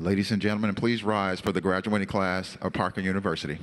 Ladies and gentlemen, please rise for the graduating class of Parker University.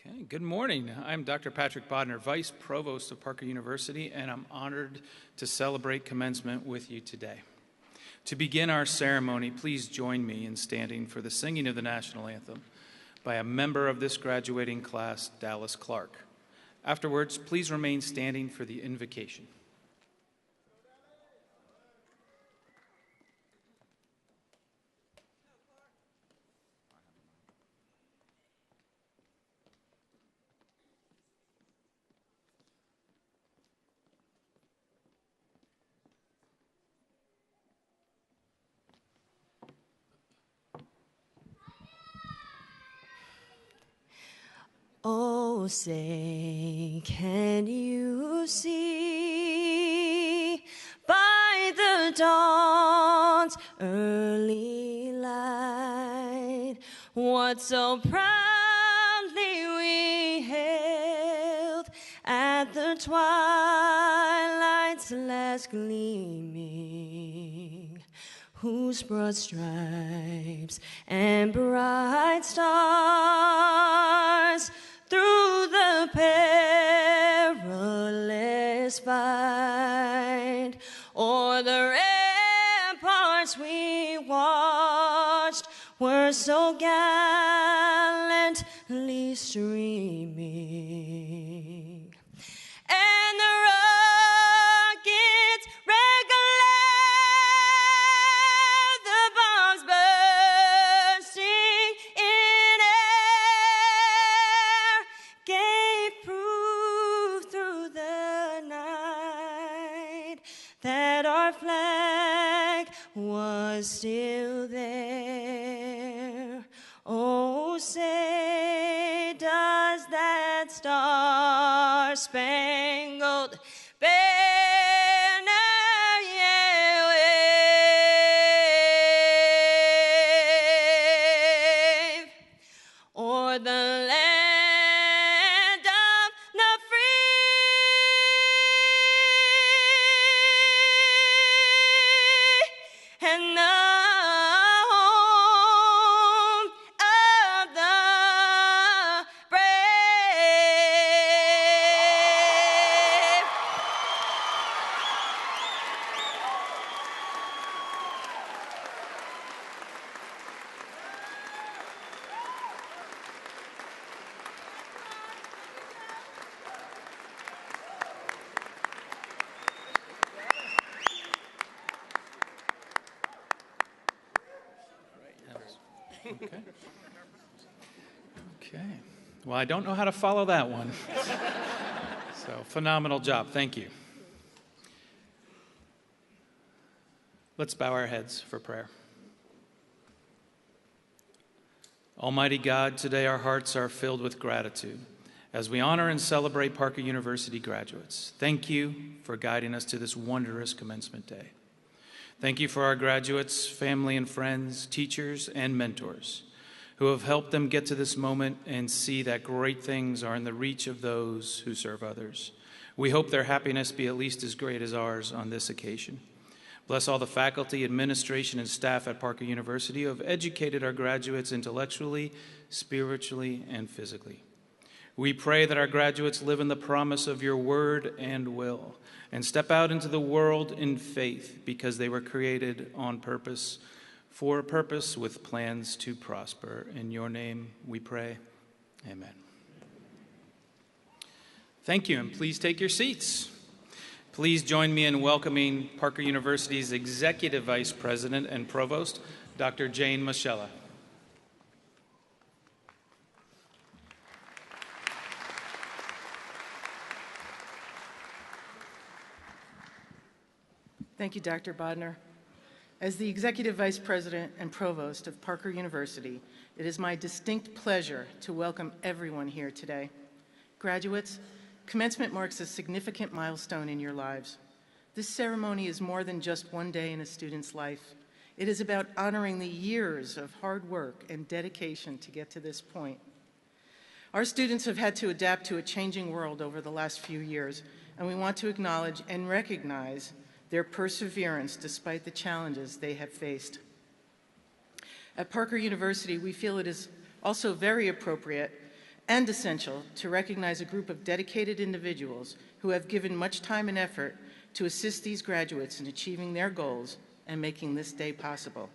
Okay, good morning. I'm Dr. Patrick Bodner, Vice Provost of Parker University, and I'm honored to celebrate commencement with you today. To begin our ceremony, please join me in standing for the singing of the national anthem by a member of this graduating class, Dallas Clark. Afterwards, please remain standing for the invocation. Oh, say, can you see by the dawn's early light what so proudly we hailed at the twilight's last gleaming, whose broad stripes and bright stars through the perilous fight o'er the ramparts we watched were so gallantly streaming, and the rockets red glare, the bombs bursting in air gave proof through the night that still there. Oh, say, does that star-spangled banner yet wave o'er the land of the free and the home of the brave? Okay. Okay. Well, I don't know how to follow that one. So, phenomenal job. Thank you. Let's bow our heads for prayer. Almighty God, today our hearts are filled with gratitude as we honor and celebrate Parker University graduates. Thank you for guiding us to this wondrous commencement day. Thank you for our graduates, family and friends, teachers and mentors who have helped them get to this moment and see that great things are in the reach of those who serve others. We hope their happiness be at least as great as ours on this occasion. Bless all the faculty, administration, and staff at Parker University who have educated our graduates intellectually, spiritually, and physically. We pray that our graduates live in the promise of your word and will, and step out into the world in faith because they were created on purpose, for a purpose with plans to prosper. In your name we pray. Amen. Thank you, and please take your seats. Please join me in welcoming Parker University's Executive Vice President and Provost, Dr. Jane Moschella. Thank you, Dr. Bodner. As the Executive Vice President and Provost of Parker University, it is my distinct pleasure to welcome everyone here today. Graduates, commencement marks a significant milestone in your lives. This ceremony is more than just one day in a student's life. It is about honoring the years of hard work and dedication to get to this point. Our students have had to adapt to a changing world over the last few years, and we want to acknowledge and recognize their perseverance despite the challenges they have faced. At Parker University, we feel it is also very appropriate and essential to recognize a group of dedicated individuals who have given much time and effort to assist these graduates in achieving their goals and making this day possible.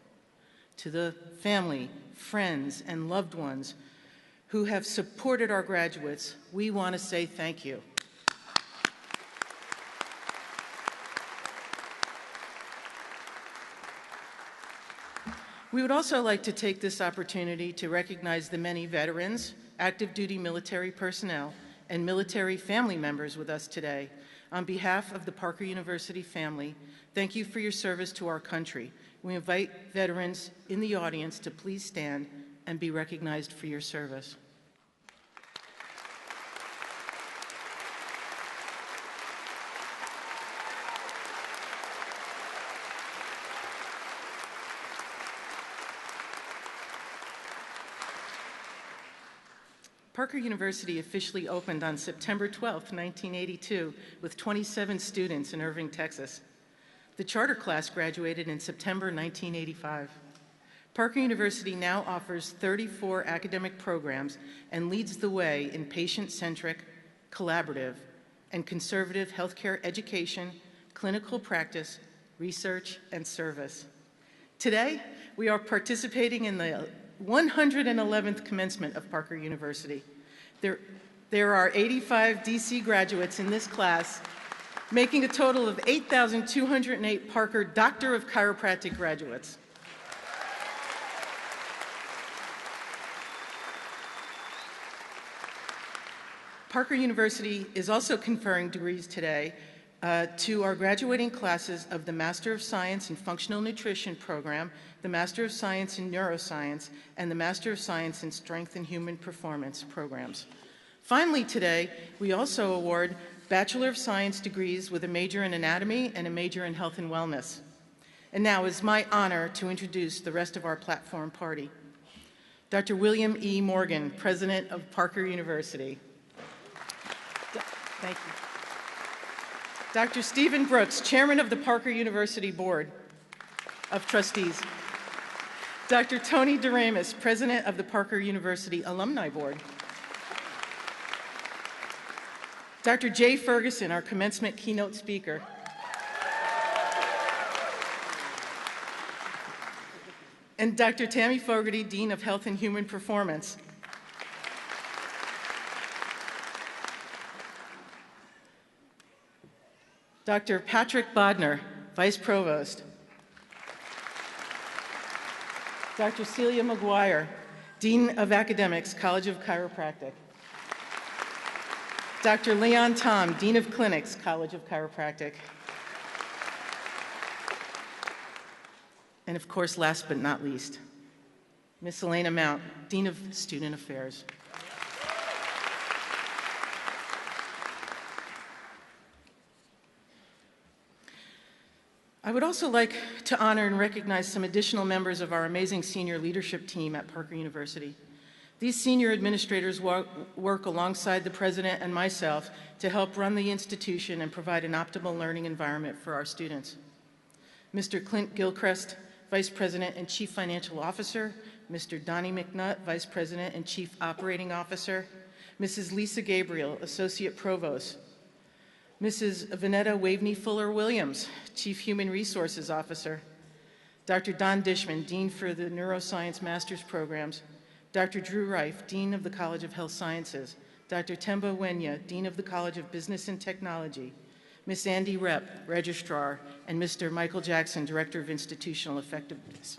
To the family, friends, and loved ones who have supported our graduates, we want to say thank you. We would also like to take this opportunity to recognize the many veterans, active duty military personnel, and military family members with us today. On behalf of the Parker University family, thank you for your service to our country. We invite veterans in the audience to please stand and be recognized for your service. Parker University officially opened on September 12, 1982, with 27 students in Irving, Texas. The charter class graduated in September 1985. Parker University now offers 34 academic programs and leads the way in patient-centric, collaborative, and conservative healthcare education, clinical practice, research, and service. Today, we are participating in the 111th commencement of Parker University. There are 85 DC graduates in this class, making a total of 8,208 Parker Doctor of Chiropractic graduates. Parker University is also conferring degrees today to our graduating classes of the Master of Science in Functional Nutrition program, the Master of Science in Neuroscience, and the Master of Science in Strength and Human Performance programs. Finally today, we also award Bachelor of Science degrees with a major in anatomy and a major in health and wellness. And now it's my honor to introduce the rest of our platform party. Dr. William E. Morgan, President of Parker University. Thank you. Dr. Stephen Brooks, Chairman of the Parker University Board of Trustees. Dr. Tony DeRamus, President of the Parker University Alumni Board. Dr. Jay Ferguson, our commencement keynote speaker. And Dr. Tammy Fogarty, Dean of Health and Human Performance. Dr. Patrick Bodner, Vice Provost. Dr. Celia McGuire, Dean of Academics, College of Chiropractic. Dr. Leon Tom, Dean of Clinics, College of Chiropractic. And of course, last but not least, Miss Elena Mount, Dean of Student Affairs. I would also like to honor and recognize some additional members of our amazing senior leadership team at Parker University. These senior administrators work alongside the president and myself to help run the institution and provide an optimal learning environment for our students. Mr. Clint Gilchrist, Vice President and Chief Financial Officer, Mr. Donnie McNutt, Vice President and Chief Operating Officer, Mrs. Lisa Gabriel, Associate Provost, Mrs. Vanetta Waveney Fuller-Williams, Chief Human Resources Officer, Dr. Don Dishman, Dean for the Neuroscience Master's Programs, Dr. Drew Reif, Dean of the College of Health Sciences, Dr. Temba Wenya, Dean of the College of Business and Technology, Ms. Andy Repp, Registrar, and Mr. Michael Jackson, Director of Institutional Effectiveness.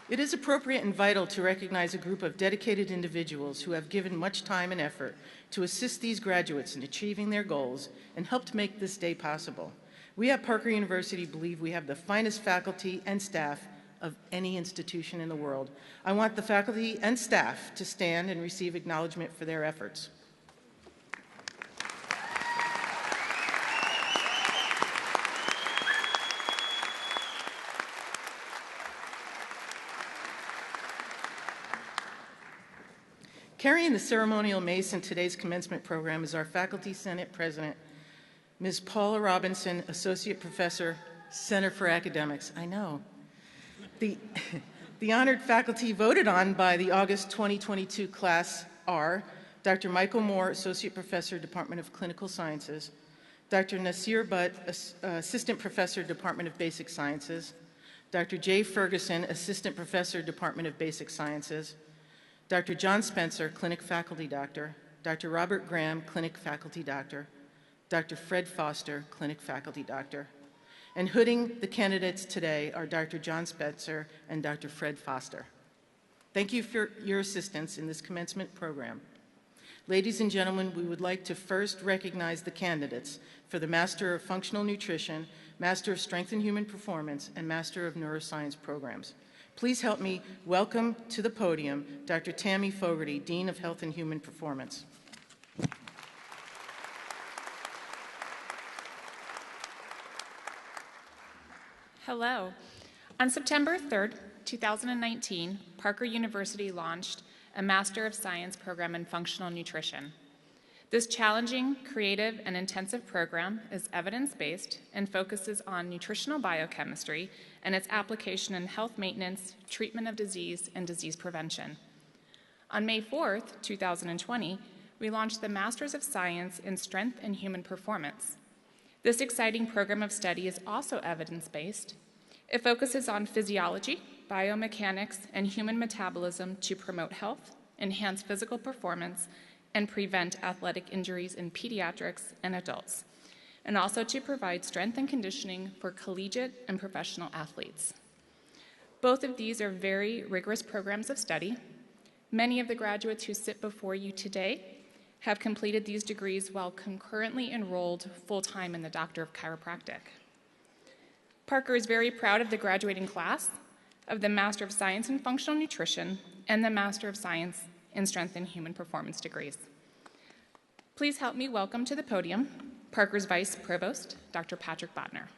It is appropriate and vital to recognize a group of dedicated individuals who have given much time and effort to assist these graduates in achieving their goals and helped make this day possible. We at Parker University believe we have the finest faculty and staff of any institution in the world. I want the faculty and staff to stand and receive acknowledgement for their efforts. Carrying the ceremonial mace in today's commencement program is our Faculty Senate President, Ms. Paula Robinson, Associate Professor, Center for Academics. I know. The honored faculty voted on by the August 2022 class are Dr. Michael Moore, Associate Professor, Department of Clinical Sciences, Dr. Nasir Butt, Assistant Professor, Department of Basic Sciences, Dr. Jay Ferguson, Assistant Professor, Department of Basic Sciences, Dr. John Spencer, Clinic Faculty Doctor, Dr. Robert Graham, Clinic Faculty Doctor, Dr. Fred Foster, Clinic Faculty Doctor. And hooding the candidates today are Dr. John Spencer and Dr. Fred Foster. Thank you for your assistance in this commencement program. Ladies and gentlemen, we would like to first recognize the candidates for the Master of Functional Nutrition, Master of Strength and Human Performance, and Master of Neuroscience programs. Please help me welcome to the podium Dr. Tammy Fogarty, Dean of Health and Human Performance. Hello. On September 3rd, 2019, Parker University launched a Master of Science program in Functional Nutrition. This challenging, creative, and intensive program is evidence-based and focuses on nutritional biochemistry and its application in health maintenance, treatment of disease, and disease prevention. On May 4th, 2020, we launched the Masters of Science in Strength and Human Performance. This exciting program of study is also evidence-based. It focuses on physiology, biomechanics, and human metabolism to promote health, enhance physical performance, and prevent athletic injuries in pediatrics and adults, and also to provide strength and conditioning for collegiate and professional athletes. Both of these are very rigorous programs of study. Many of the graduates who sit before you today have completed these degrees while concurrently enrolled full-time in the Doctor of Chiropractic. Parker is very proud of the graduating class of the Master of Science in Functional Nutrition and the Master of Science in Strength and Human Performance degrees. Please help me welcome to the podium Parker's Vice Provost, Dr. Patrick Bodner.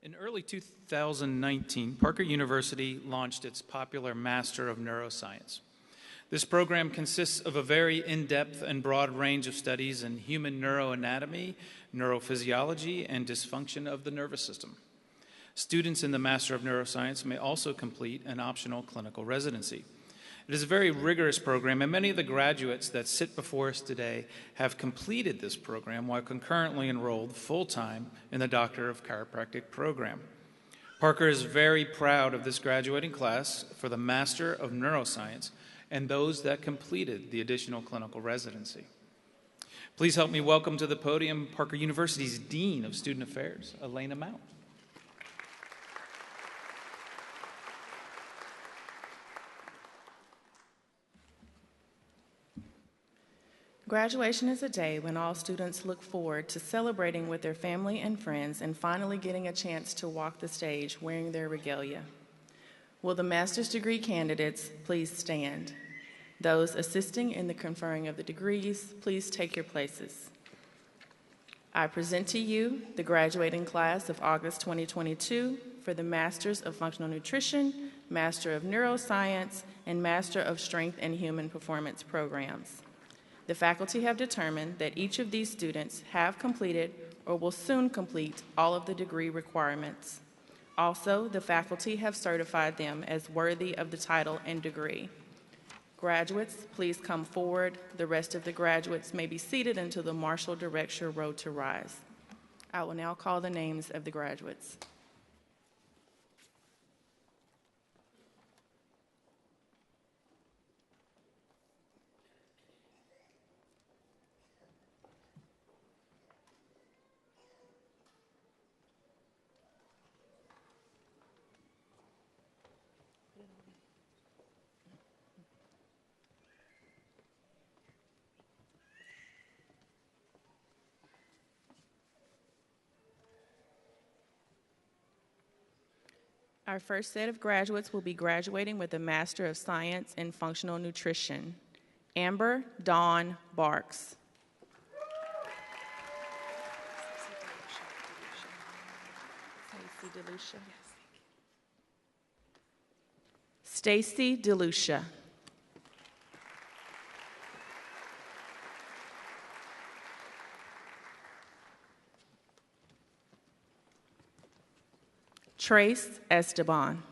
In early 2019, Parker University launched its popular Master of Neuroscience. This program consists of a very in-depth and broad range of studies in human neuroanatomy, neurophysiology, and dysfunction of the nervous system. Students in the Master of Neuroscience may also complete an optional clinical residency. It is a very rigorous program, and many of the graduates that sit before us today have completed this program while concurrently enrolled full-time in the Doctor of Chiropractic program. Parker is very proud of this graduating class for the Master of Neuroscience and those that completed the additional clinical residency. Please help me welcome to the podium Parker University's Dean of Student Affairs, Elena Mount. Graduation is a day when all students look forward to celebrating with their family and friends and finally getting a chance to walk the stage wearing their regalia. Will the master's degree candidates please stand? Those assisting in the conferring of the degrees, please take your places. I present to you the graduating class of August 2022 for the Masters of Functional Nutrition, Master of Neuroscience, and Master of Strength and Human Performance programs. The faculty have determined that each of these students have completed or will soon complete all of the degree requirements. Also, the faculty have certified them as worthy of the title and degree. Graduates, please come forward. The rest of the graduates may be seated until the marshal directs your row to rise. I will now call the names of the graduates. Our first set of graduates will be graduating with a Master of Science in Functional Nutrition. Amber Dawn Barks. Stacy DeLucia. Trace Esteban.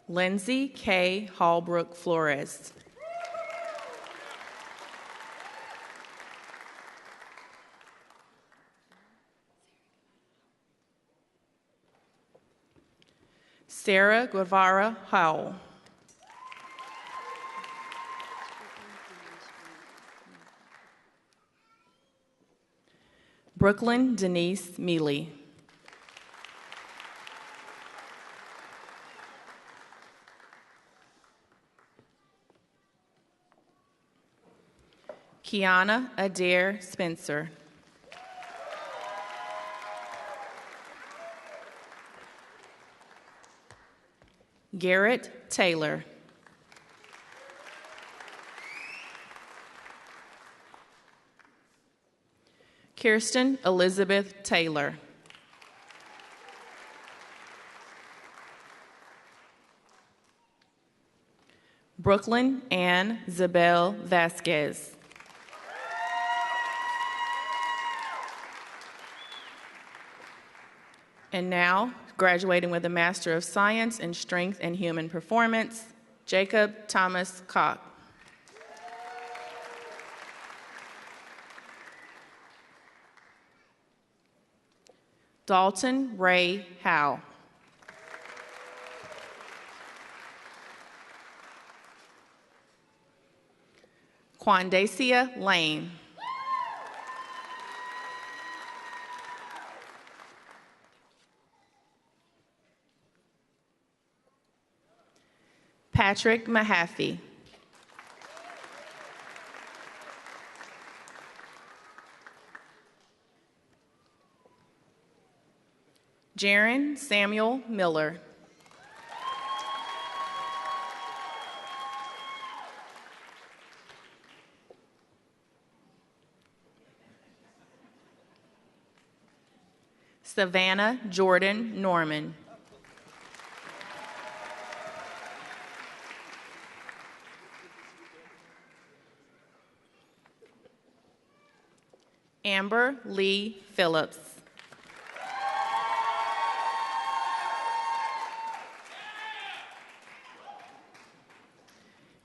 Lindsay K. Hallbrook Flores. Sarah Guevara Howell. Brooklyn Denise Mealy. Kiana Adair Spencer. Garrett Taylor. Kirsten Elizabeth Taylor. Brooklyn Ann Zabel Vasquez. And now, graduating with a Master of Science in Strength and Human Performance, Jacob Thomas Koch. Dalton Ray Howe. Quandacia Lane. Patrick Mahaffey. Jaron Samuel Miller. Savannah Jordan Norman. Amber Lee Phillips.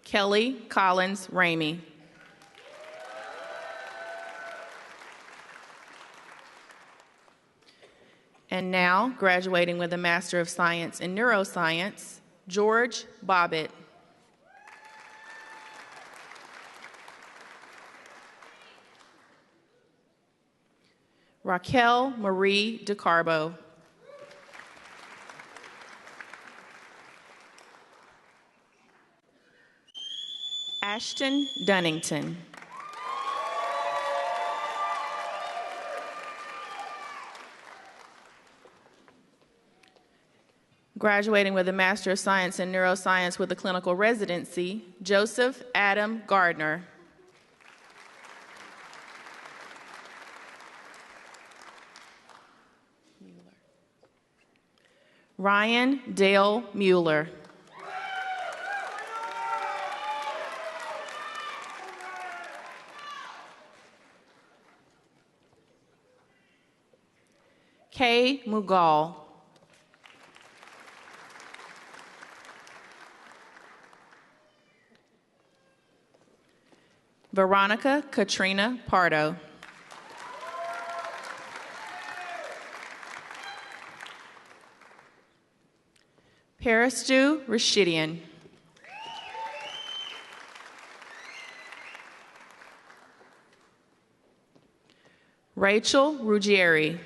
Kelly Collins Ramey. And now, graduating with a Master of Science in Neuroscience, George Bobbitt. Raquel Marie DeCarbo. Ashton Dunnington. Graduating with a Master of Science in Neuroscience with a clinical residency, Joseph Adam Gardner. Ryan Dale Mueller. Kay Mughal. Veronica Katrina Pardo. Parastu Rashidian. Rachel Ruggieri.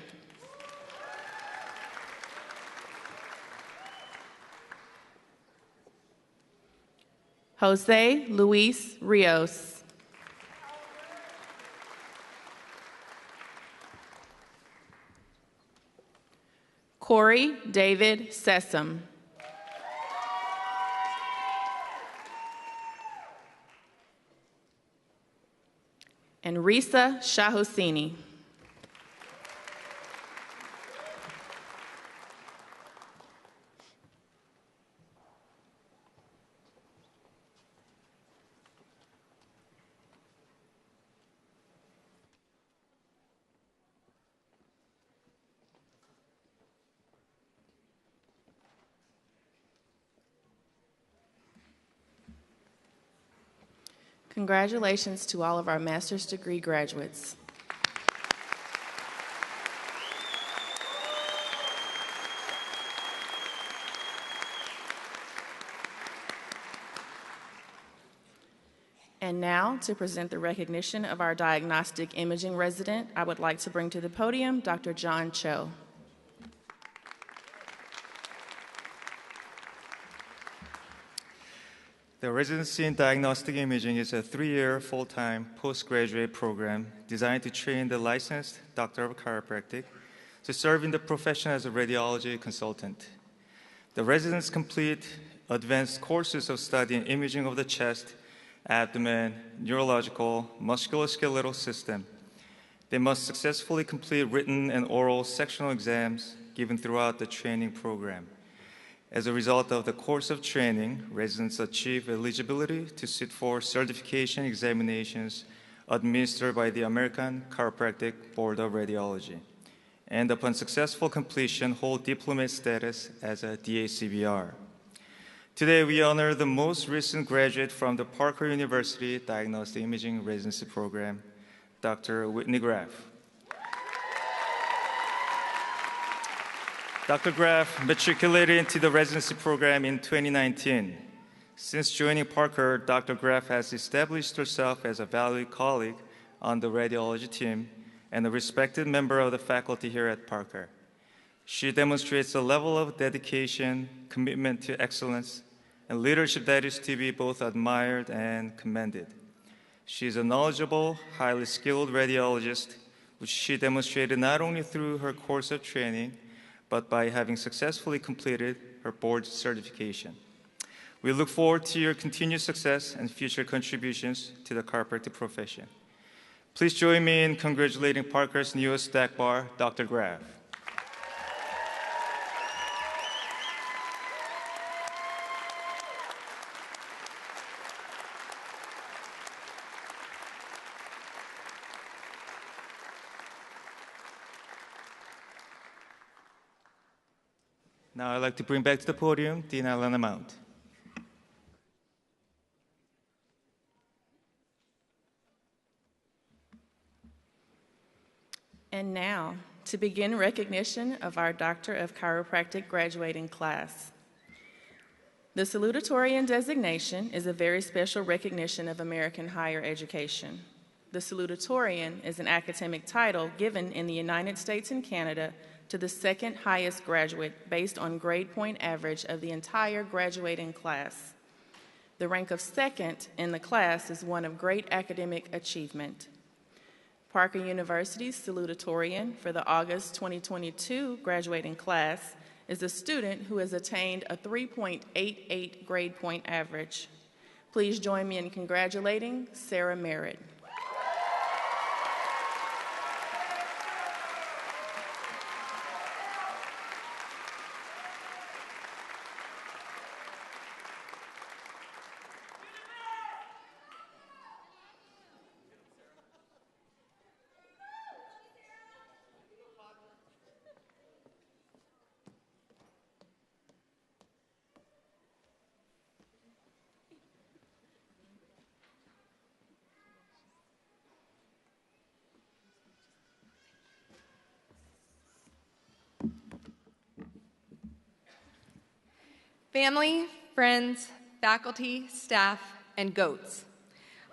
Jose Luis Rios. Corey David Sessom. And Risa Shahosini. Congratulations to all of our master's degree graduates. And now, to present the recognition of our diagnostic imaging resident, I would like to bring to the podium Dr. John Cho. The residency in diagnostic imaging is a 3-year full-time postgraduate program designed to train the licensed doctor of chiropractic to serve in the profession as a radiology consultant. The residents complete advanced courses of study in imaging of the chest, abdomen, neurological, musculoskeletal system. They must successfully complete written and oral sectional exams given throughout the training program. As a result of the course of training, residents achieve eligibility to sit for certification examinations administered by the American Chiropractic Board of Radiology, and upon successful completion, hold diplomate status as a DACBR. Today, we honor the most recent graduate from the Parker University Diagnostic Imaging Residency Program, Dr. Whitney Graff. Dr. Graff matriculated into the residency program in 2019. Since joining Parker, Dr. Graff has established herself as a valued colleague on the radiology team and a respected member of the faculty here at Parker. She demonstrates a level of dedication, commitment to excellence, and leadership that is to be both admired and commended. She is a knowledgeable, highly skilled radiologist, which she demonstrated not only through her course of training, but by having successfully completed her board certification. We look forward to your continued success and future contributions to the chiropractic profession. Please join me in congratulating Parker's newest stack bar, Dr. Graff. Now I'd like to bring back to the podium Dean Alana Mount. And now, to begin recognition of our Doctor of Chiropractic graduating class. The Salutatorian designation is a very special recognition of American higher education. The Salutatorian is an academic title given in the United States and Canada to the second highest graduate based on grade point average of the entire graduating class. The rank of second in the class is one of great academic achievement. Parker University's Salutatorian for the August 2022 graduating class is a student who has attained a 3.88 grade point average. Please join me in congratulating Sarah Merritt. Family, friends, faculty, staff, and goats.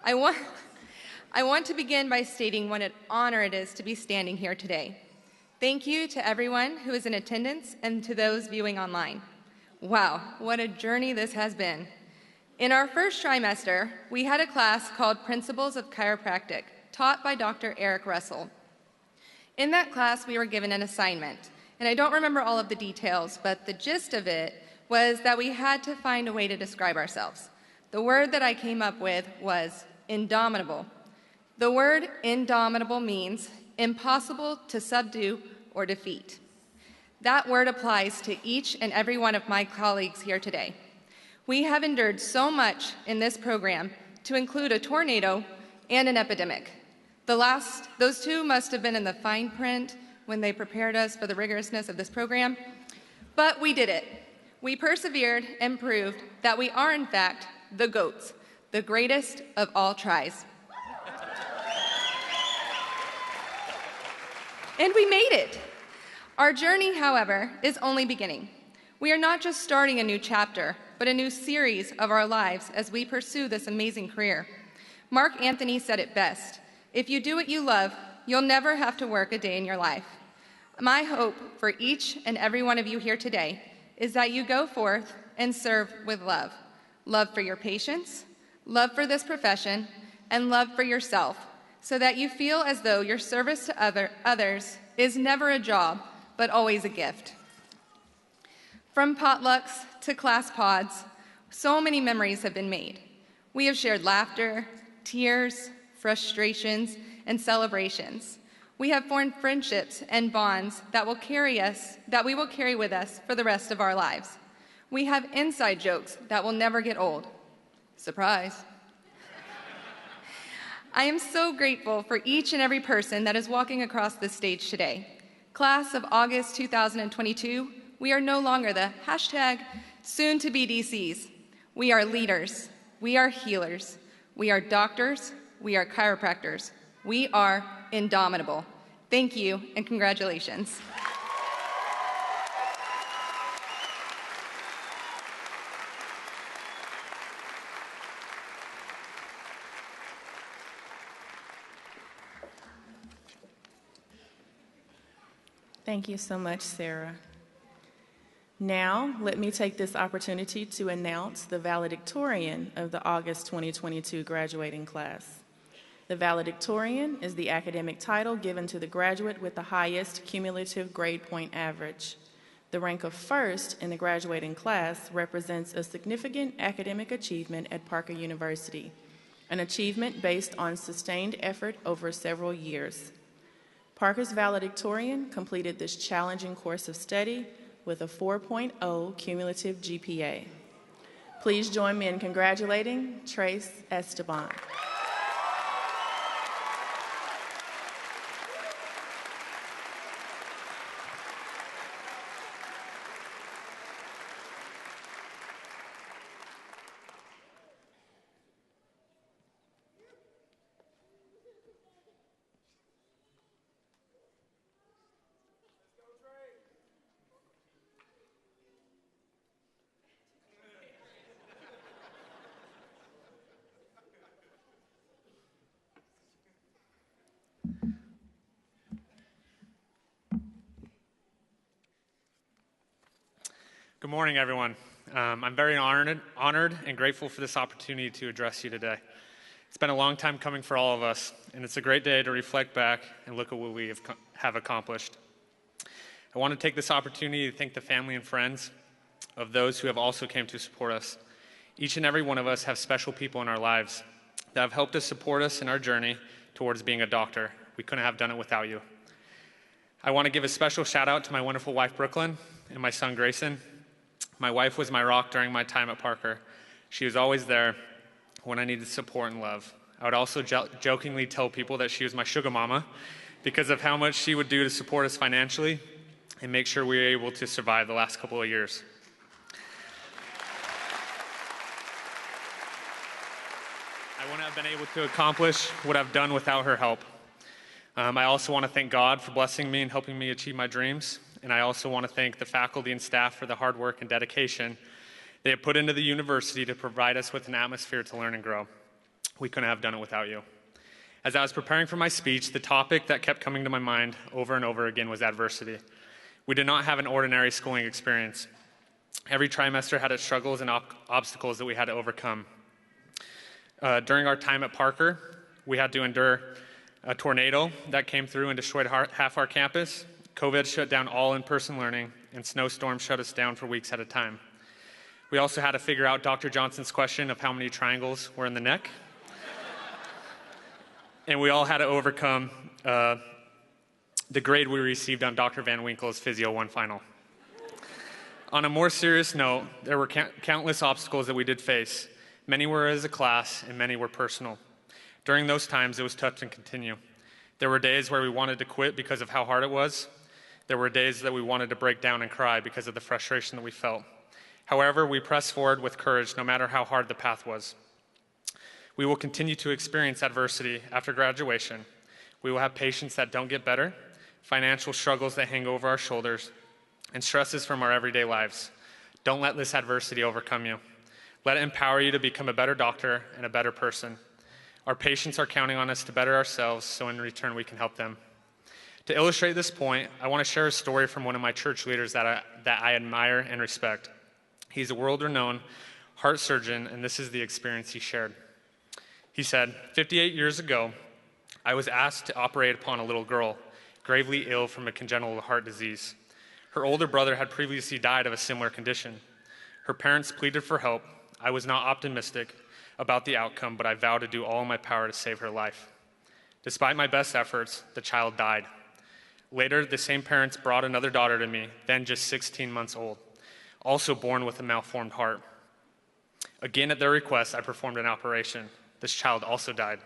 I want to begin by stating what an honor it is to be standing here today. Thank you to everyone who is in attendance and to those viewing online. Wow, what a journey this has been. In our first trimester, we had a class called Principles of Chiropractic, taught by Dr. Eric Russell. In that class, we were given an assignment, and I don't remember all of the details, but the gist of it was that we had to find a way to describe ourselves. The word that I came up with was indomitable. The word indomitable means impossible to subdue or defeat. That word applies to each and every one of my colleagues here today. We have endured so much in this program, to include a tornado and an epidemic. Those two must have been in the fine print when they prepared us for the rigorousness of this program, but we did it. We persevered and proved that we are, in fact, the GOATs, the greatest of all tries. And we made it. Our journey, however, is only beginning. We are not just starting a new chapter, but a new series of our lives as we pursue this amazing career. Mark Anthony said it best: if you do what you love, you'll never have to work a day in your life. My hope for each and every one of you here today is that you go forth and serve with love. Love for your patients, love for this profession, and love for yourself, so that you feel as though your service to others is never a job, but always a gift. From potlucks to class pods, so many memories have been made. We have shared laughter, tears, frustrations, and celebrations. We have formed friendships and bonds that we will carry with us for the rest of our lives. We have inside jokes that will never get old. Surprise. I am so grateful for each and every person that is walking across this stage today. Class of August 2022, we are no longer the #soon-to-be DCs. We are leaders. We are healers. We are doctors. We are chiropractors. We are indomitable. Thank you and congratulations. Thank you so much, Sarah. Now, let me take this opportunity to announce the Valedictorian of the August 2022 graduating class. The Valedictorian is the academic title given to the graduate with the highest cumulative grade point average. The rank of first in the graduating class represents a significant academic achievement at Parker University, an achievement based on sustained effort over several years. Parker's valedictorian completed this challenging course of study with a 4.0 cumulative GPA. Please join me in congratulating Trace Esteban. Good morning, everyone. I'm very honored and grateful for this opportunity to address you today. It's been a long time coming for all of us, and it's a great day to reflect back and look at what we have accomplished. I want to take this opportunity to thank the family and friends of those who have also came to support us. Each and every one of us have special people in our lives that have helped us support us in our journey towards being a doctor. We couldn't have done it without you. I want to give a special shout out to my wonderful wife, Brooklyn, and my son, Grayson. My wife was my rock during my time at Parker. She was always there when I needed support and love. I would also jokingly tell people that she was my sugar mama because of how much she would do to support us financially and make sure we were able to survive the last couple of years. I wouldn't have been able to accomplish what I've done without her help. I also want to thank God for blessing me and helping me achieve my dreams. And I also want to thank the faculty and staff for the hard work and dedication they have put into the university to provide us with an atmosphere to learn and grow. We couldn't have done it without you. As I was preparing for my speech, the topic that kept coming to my mind over and over again was adversity. We did not have an ordinary schooling experience. Every trimester had its struggles and obstacles that we had to overcome. During our time at Parker, we had to endure a tornado that came through and destroyed half our campus. COVID shut down all in-person learning, and snowstorms shut us down for weeks at a time. We also had to figure out Dr. Johnson's question of how many triangles were in the neck. And we all had to overcome the grade we received on Dr. Van Winkle's Physio 1 final. On a more serious note, there were countless obstacles that we did face. Many were as a class, and many were personal. During those times, it was tough to continue. There were days where we wanted to quit because of how hard it was. There were days that we wanted to break down and cry because of the frustration that we felt. However, we pressed forward with courage no matter how hard the path was. We will continue to experience adversity after graduation. We will have patients that don't get better, financial struggles that hang over our shoulders, and stresses from our everyday lives. Don't let this adversity overcome you. Let it empower you to become a better doctor and a better person. Our patients are counting on us to better ourselves, so in return we can help them. To illustrate this point, I want to share a story from one of my church leaders that I admire and respect. He's a world-renowned heart surgeon, and this is the experience he shared. He said, 58 years ago, I was asked to operate upon a little girl, gravely ill from a congenital heart disease. Her older brother had previously died of a similar condition. Her parents pleaded for help. I was not optimistic about the outcome, but I vowed to do all in my power to save her life. Despite my best efforts, the child died. Later, the same parents brought another daughter to me, then just 16 months old, also born with a malformed heart. Again, at their request, I performed an operation. This child also died.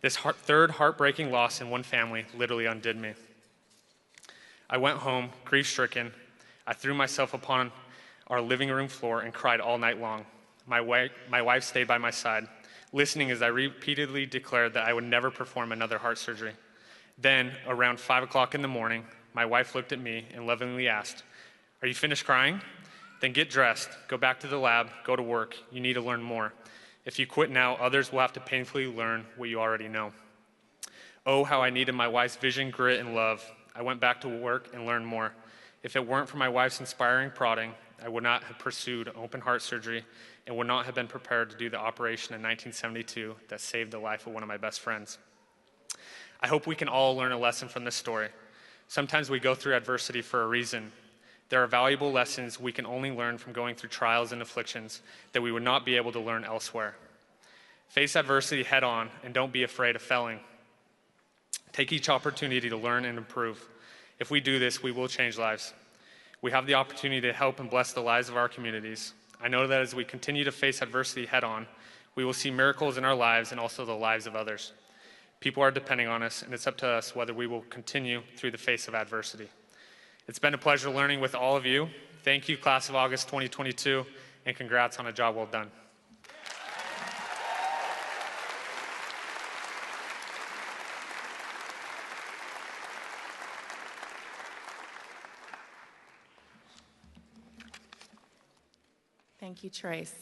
This third heartbreaking loss in one family literally undid me. I went home, grief-stricken. I threw myself upon our living room floor and cried all night long. My wife stayed by my side, listening as I repeatedly declared that I would never perform another heart surgery. Then, around 5 o'clock in the morning, my wife looked at me and lovingly asked, "Are you finished crying? Then get dressed, go back to the lab, go to work. You need to learn more. If you quit now, others will have to painfully learn what you already know." Oh, how I needed my wife's vision, grit, and love. I went back to work and learned more. If it weren't for my wife's inspiring prodding, I would not have pursued open heart surgery and would not have been prepared to do the operation in 1972 that saved the life of one of my best friends. I hope we can all learn a lesson from this story. Sometimes we go through adversity for a reason. There are valuable lessons we can only learn from going through trials and afflictions that we would not be able to learn elsewhere. Face adversity head on and don't be afraid of failing. Take each opportunity to learn and improve. If we do this, we will change lives. We have the opportunity to help and bless the lives of our communities. I know that as we continue to face adversity head on, we will see miracles in our lives and also the lives of others. People are depending on us, and it's up to us whether we will continue through the face of adversity. It's been a pleasure learning with all of you. Thank you, Class of August 2022, and congrats on a job well done. Thank you, Trace.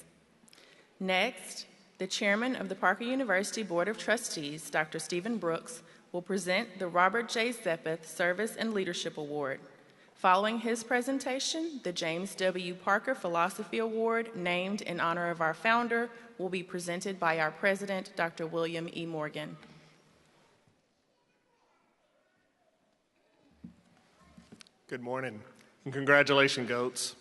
Next, the chairman of the Parker University Board of Trustees, Dr. Stephen Brooks, will present the Robert J. Zeppeth Service and Leadership Award. Following his presentation, the James W. Parker Philosophy Award, named in honor of our founder, will be presented by our president, Dr. William E. Morgan. Good morning, and congratulations, GOATs.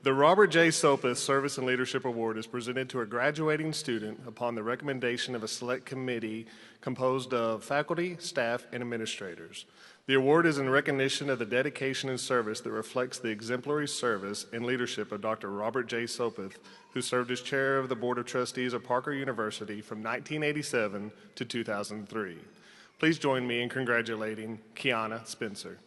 The Robert J. Zeppeth Service and Leadership Award is presented to a graduating student upon the recommendation of a select committee composed of faculty, staff, and administrators. The award is in recognition of the dedication and service that reflects the exemplary service and leadership of Dr. Robert J. Zeppeth, who served as chair of the Board of Trustees of Parker University from 1987 to 2003. Please join me in congratulating Kiana Spencer.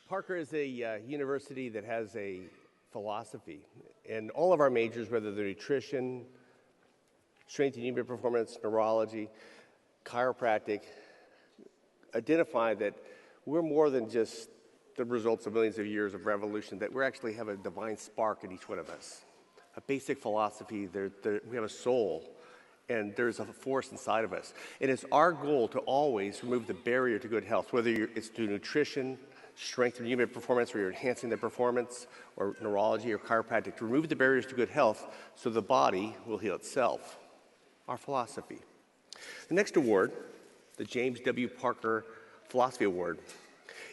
Parker is a university that has a philosophy, and all of our majors, whether they're nutrition, strength and human performance, neurology, chiropractic, identify that we're more than just the results of millions of years of revolution, that we actually have a divine spark in each one of us, a basic philosophy. We have a soul, and there's a force inside of us. And it's our goal to always remove the barrier to good health, whether it's through nutrition, strength and human performance, where you're enhancing their performance, or neurology or chiropractic, to remove the barriers to good health so the body will heal itself. Our philosophy. The next award, the James W. Parker Philosophy Award.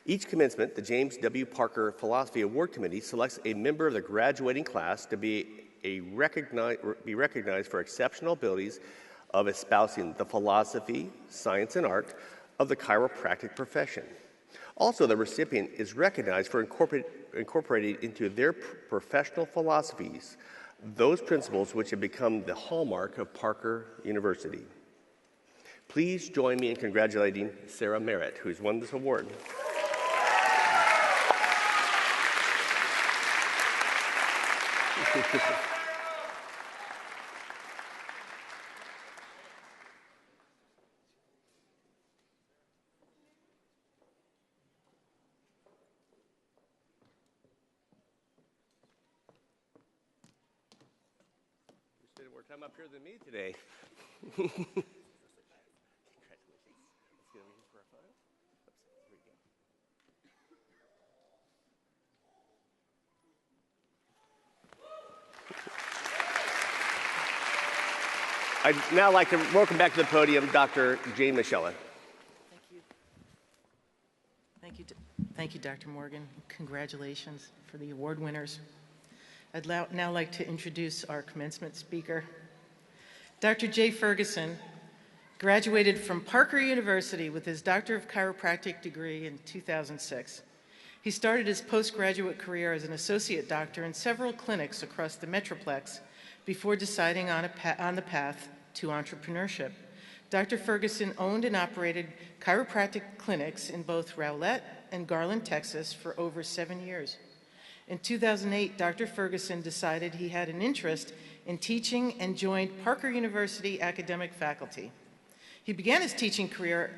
Each commencement, the James W. Parker Philosophy Award Committee selects a member of the graduating class to be recognized for exceptional abilities of espousing the philosophy, science, and art of the chiropractic profession. Also, the recipient is recognized for incorporating into their professional philosophies those principles which have become the hallmark of Parker University. Please join me in congratulating Sarah Merritt, who's won this award. More time up here than me today. Congratulations. Let's get over here for our photo. Oops, here we go. I'd now like to welcome back to the podium Dr. Jane Michella. Thank you, Dr. Morgan. Congratulations for the award winners. I'd now like to introduce our commencement speaker. Dr. Jay Ferguson graduated from Parker University with his Doctor of Chiropractic degree in 2006. He started his postgraduate career as an associate doctor in several clinics across the Metroplex before deciding on the path to entrepreneurship. Dr. Ferguson owned and operated chiropractic clinics in both Rowlett and Garland, Texas for over 7 years. In 2008, Dr. Ferguson decided he had an interest in teaching and joined Parker University academic faculty. He began his teaching career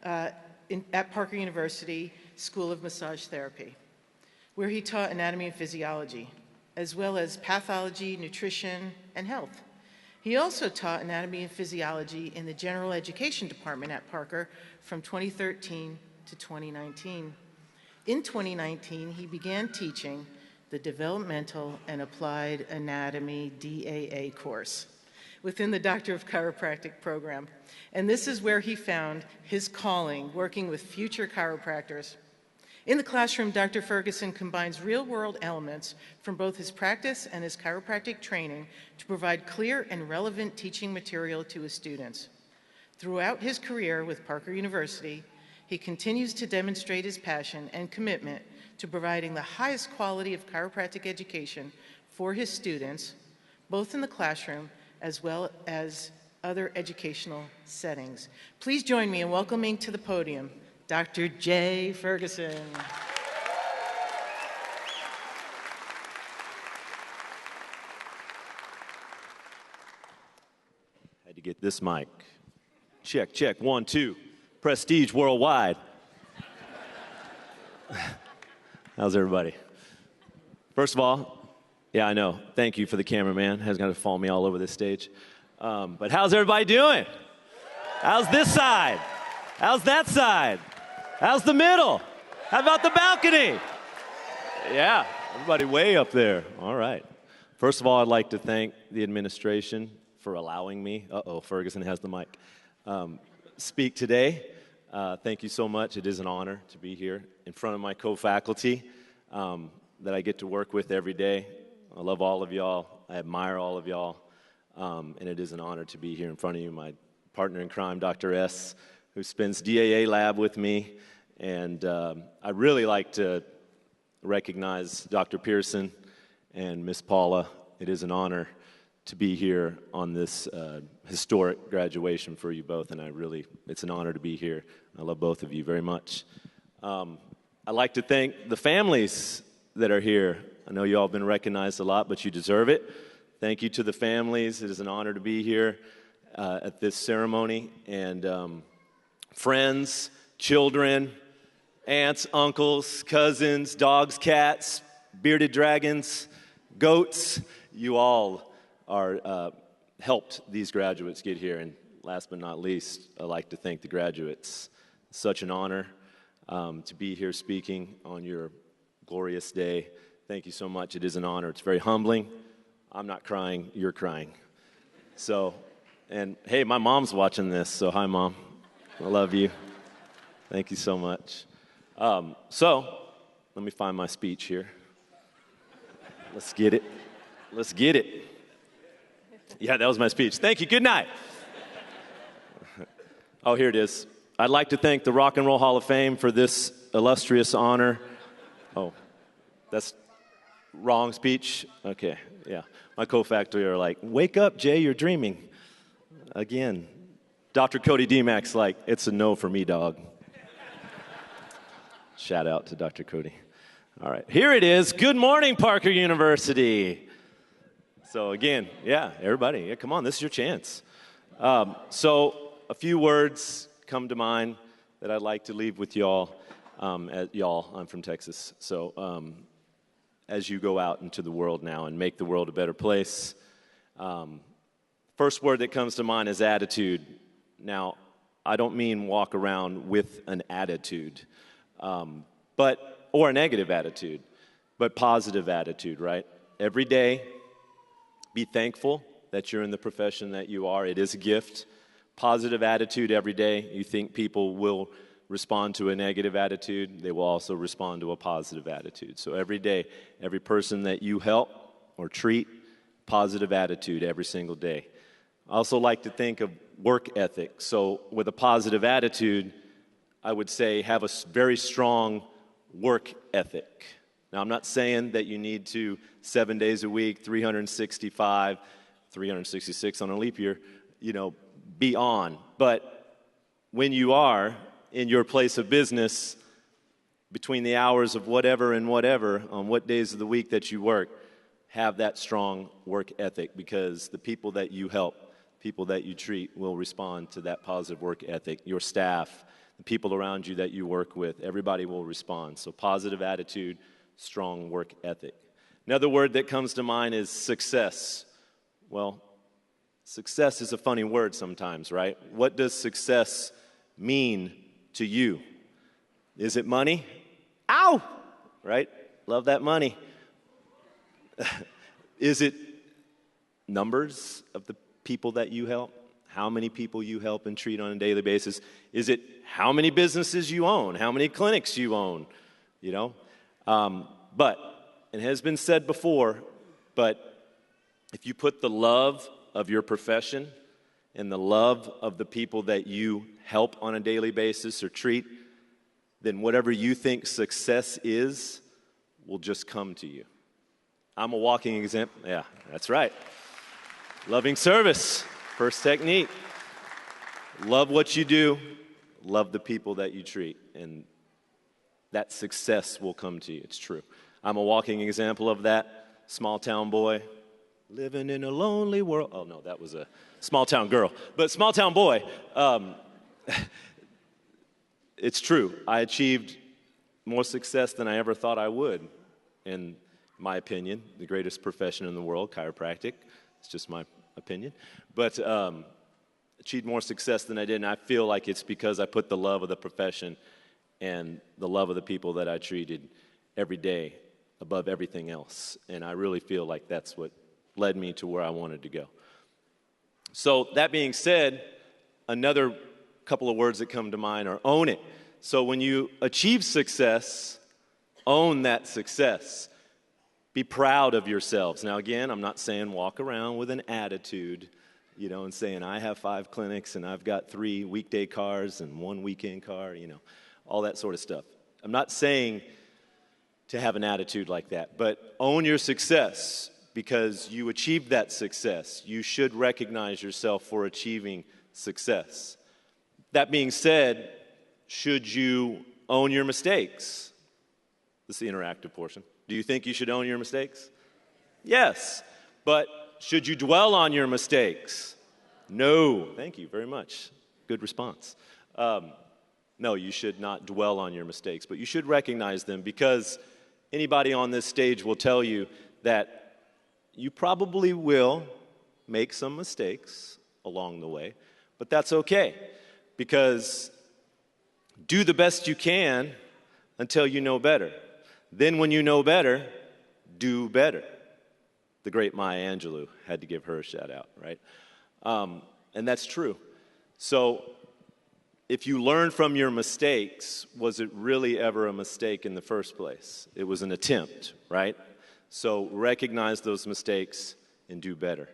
at Parker University School of Massage Therapy, where he taught anatomy and physiology, as well as pathology, nutrition, and health. He also taught anatomy and physiology in the general education department at Parker from 2013 to 2019. In 2019, he began teaching the Developmental and Applied Anatomy DAA course within the Doctor of Chiropractic program. And this is where he found his calling, working with future chiropractors. In the classroom, Dr. Ferguson combines real-world elements from both his practice and his chiropractic training to provide clear and relevant teaching material to his students. Throughout his career with Parker University, he continues to demonstrate his passion and commitment to providing the highest quality of chiropractic education for his students, both in the classroom as well as other educational settings. Please join me in welcoming to the podium Dr. J. Ferguson. Had to get this mic. Check, check, 1, 2. Prestige worldwide. How's everybody? First of all, yeah, I know. Thank you for the cameraman. Has got to follow me all over this stage. But how's everybody doing? How's this side? How's that side? How's the middle? How about the balcony? Yeah, everybody way up there. All right. First of all, I'd like to thank the administration for allowing me, Ferguson has the mic, speak today. Thank you so much. It is an honor to be here in front of my co-faculty that I get to work with every day. I love all of y'all. I admire all of y'all. And it is an honor to be here in front of you. My partner in crime, Dr. S., who spends DAA lab with me. And I really like to recognize Dr. Pearson and Miss Paula. It is an honor to be here on this historic graduation for you both, and it's an honor to be here. I love both of you very much. I'd like to thank the families that are here. I know you all have been recognized a lot, but you deserve it. Thank you to the families. It is an honor to be here at this ceremony. And friends, children, aunts, uncles, cousins, dogs, cats, bearded dragons, goats, you all are helped these graduates get here. And last but not least, I'd like to thank the graduates. It's such an honor to be here speaking on your glorious day. Thank you so much. It is an honor. It's very humbling. I'm not crying. You're crying. So, and hey, my mom's watching this, so hi, Mom. I love you. Thank you so much. So, let me find my speech here. Let's get it. Let's get it. Yeah, that was my speech. Thank you. Good night. Oh, here it is. I'd like to thank the Rock and Roll Hall of Fame for this illustrious honor. Oh, that's wrong speech? Okay, yeah. My co-faculty are like, wake up, Jay, you're dreaming. Again, Dr. Cody D-Max like, it's a no for me, dog. Shout out to Dr. Cody. All right, here it is. Good morning, Parker University. So again, yeah, everybody, yeah, come on, this is your chance. So a few words come to mind that I'd like to leave with y'all. I'm from Texas. So as you go out into the world now and make the world a better place, first word that comes to mind is attitude. Now, I don't mean walk around with an attitude, or a negative attitude, but positive attitude, right? Every day, be thankful that you're in the profession that you are. It is a gift. Positive attitude every day. You think people will respond to a negative attitude, they will also respond to a positive attitude. So every day, every person that you help or treat, positive attitude every single day. I also like to think of work ethic. So with a positive attitude, I would say have a very strong work ethic. Now, I'm not saying that you need to 7 days a week, 365, 366 on a leap year, be on. But when you are in your place of business, between the hours of whatever and whatever, on what days of the week that you work, have that strong work ethic, because the people that you help, people that you treat will respond to that positive work ethic. Your staff, the people around you that you work with, everybody will respond. So positive attitude, strong work ethic. Another word that comes to mind is success. Well, success is a funny word sometimes, right? What does success mean to you? Is it money? Ow! Right? Love that money. Is it numbers of the people that you help? How many people you help and treat on a daily basis? Is it how many businesses you own? How many clinics you own? But it has been said before, but if you put the love of your profession and the love of the people that you help on a daily basis or treat, then whatever you think success is will just come to you. I'm a walking example. Yeah, that's right. Loving service, first technique. Love what you do, love the people that you treat, and that success will come to you. It's true. I'm a walking example of that. Small town boy, living in a lonely world. Oh, no, that was a small town girl. But small town boy, it's true. I achieved more success than I ever thought I would. In my opinion, the greatest profession in the world, chiropractic. It's just my opinion. But achieved more success than I did, and I feel like it's because I put the love of the profession and the love of the people that I treated every day above everything else. And I really feel like that's what led me to where I wanted to go. So that being said, another couple of words that come to mind are own it. So when you achieve success, own that success. Be proud of yourselves. Now again, I'm not saying walk around with an attitude, and saying I have 5 clinics and I've got 3 weekday cars and 1 weekend car, all that sort of stuff. I'm not saying to have an attitude like that, but own your success because you achieved that success. You should recognize yourself for achieving success. That being said, should you own your mistakes? This is the interactive portion. Do you think you should own your mistakes? Yes. But should you dwell on your mistakes? No. Thank you very much. Good response. No, you should not dwell on your mistakes, but you should recognize them, because anybody on this stage will tell you that you probably will make some mistakes along the way, but that's okay, because do the best you can until you know better. Then when you know better, do better. The great Maya Angelou, had to give her a shout out, right? And that's true. So if you learn from your mistakes, was it really ever a mistake in the first place? It was an attempt, right? So recognize those mistakes and do better.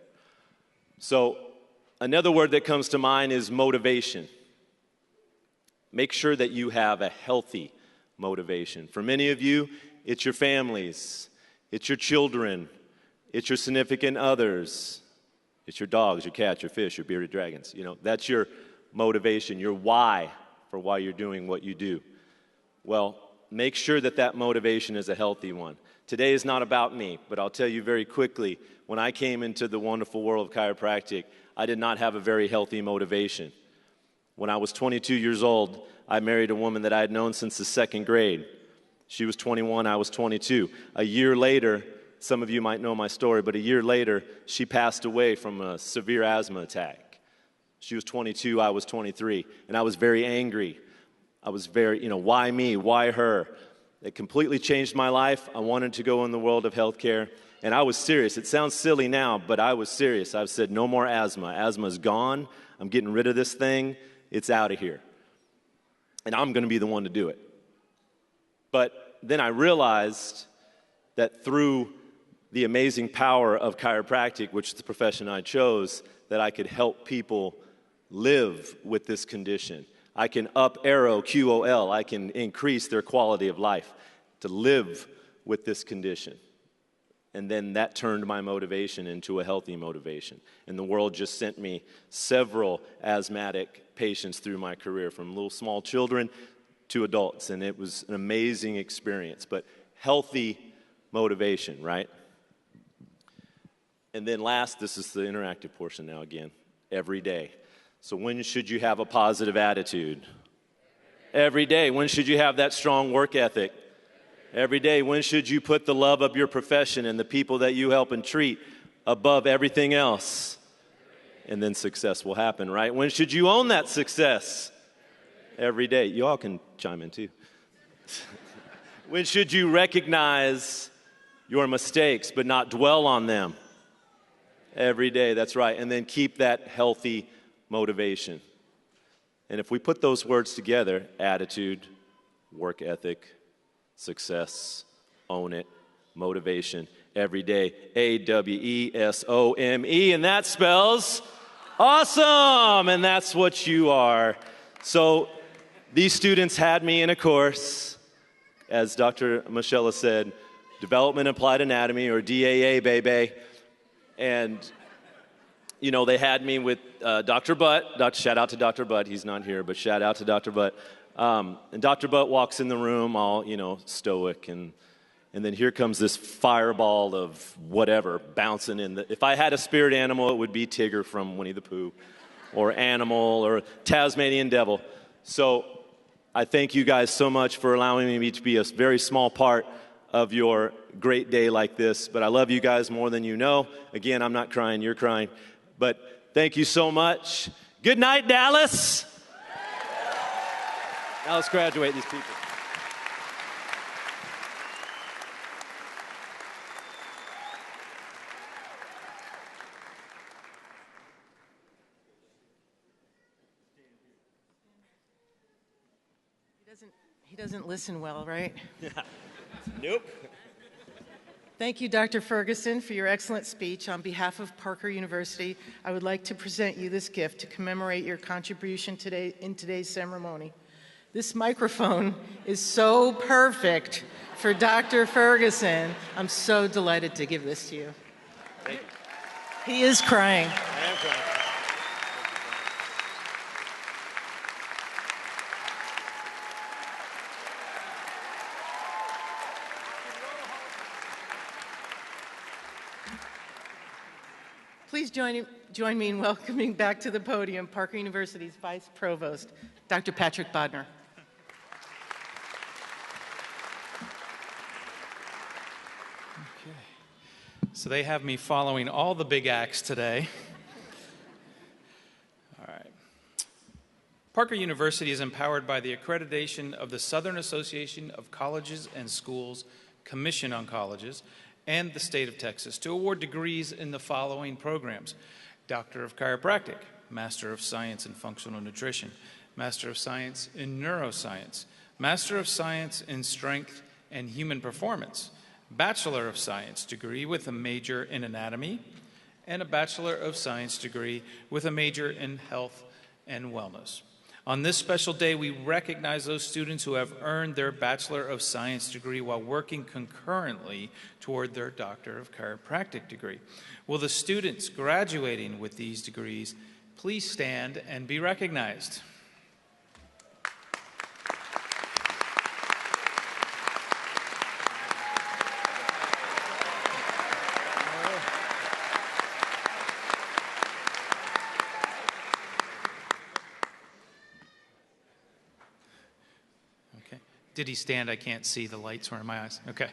So another word that comes to mind is motivation. Make sure that you have a healthy motivation. For many of you, it's your families, it's your children, it's your significant others, it's your dogs, your cats, your fish, your bearded dragons. That's your motivation, your why for why you're doing what you do. Well, make sure that that motivation is a healthy one. Today is not about me, but I'll tell you very quickly, when I came into the wonderful world of chiropractic, I did not have a very healthy motivation. When I was 22 years old, I married a woman that I had known since the 2nd grade. She was 21, I was 22. A year later, some of you might know my story, but a year later, she passed away from a severe asthma attack. She was 22, I was 23, and I was very angry. I was very, why me? Why her? It completely changed my life. I wanted to go in the world of healthcare, and I was serious. It sounds silly now, but I was serious. I've said, no more asthma. Asthma's gone. I'm getting rid of this thing. It's out of here. And I'm going to be the one to do it. But then I realized that through the amazing power of chiropractic, which is the profession I chose, that I could help people live with this condition. I can up arrow QOL. I can increase their quality of life to live with this condition. And then that turned my motivation into a healthy motivation. And the world just sent me several asthmatic patients through my career, from little small children to adults. And it was an amazing experience, but healthy motivation, right? And then last, this is the interactive portion now again, every day. So when should you have a positive attitude? Every day. When should you have that strong work ethic? Every day. When should you put the love of your profession and the people that you help and treat above everything else? And then success will happen, right? When should you own that success? Every day. You all can chime in too. When should you recognize your mistakes but not dwell on them? Every day, that's right. And then keep that healthy motivation. And if we put those words together, attitude, work ethic, success, own it, motivation, every day, AWESOME, and that spells awesome, and that's what you are. So these students had me in a course, as Dr. Michela said, Development Applied Anatomy, or DAA, baby. And, you know, they had me with Dr. Butt. Shout out to Dr. Butt. He's not here, but shout out to Dr. Butt. And Dr. Butt walks in the room all, you know, stoic. And then here comes this fireball of whatever bouncing in. If I had a spirit animal, it would be Tigger from Winnie the Pooh, or Animal, or Tasmanian Devil. So I thank you guys so much for allowing me to be a very small part of your great day like this. But I love you guys more than you know. Again, I'm not crying, you're crying. But thank you so much. Good night, Dallas. Now let's graduate these people. He doesn't listen well, right? Nope. Thank you, Dr. Ferguson, for your excellent speech. On behalf of Parker University, I would like to present you this gift to commemorate your contribution in today's ceremony. This microphone is so perfect for Dr. Ferguson. I'm so delighted to give this to you. Thank you. He is crying. I am crying. Please join me in welcoming back to the podium Parker University's Vice Provost, Dr. Patrick Bodner. Okay. So they have me following all the big acts today. All right. Parker University is empowered by the accreditation of the Southern Association of Colleges and Schools Commission on Colleges and the state of Texas to award degrees in the following programs: Doctor of Chiropractic, Master of Science in Functional Nutrition, Master of Science in Neuroscience, Master of Science in Strength and Human Performance, Bachelor of Science degree with a major in Anatomy, and a Bachelor of Science degree with a major in Health and Wellness. On this special day, we recognize those students who have earned their Bachelor of Science degree while working concurrently toward their Doctor of Chiropractic degree. Will the students graduating with these degrees please stand and be recognized? Did he stand? I can't see. The lights were in my eyes. Okay.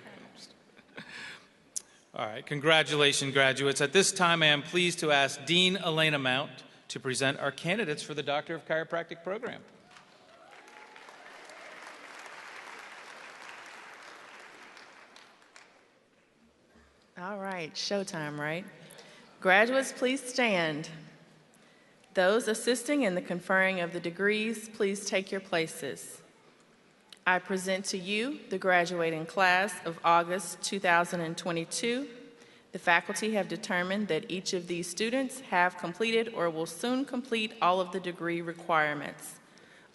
All right. Congratulations, graduates. At this time, I am pleased to ask Dean Elena Mount to present our candidates for the Doctor of Chiropractic program. All right, showtime, right? Graduates, please stand. Those assisting in the conferring of the degrees, please take your places. I present to you the graduating class of August 2022 The faculty have determined that each of these students have completed or will soon complete all of the degree requirements.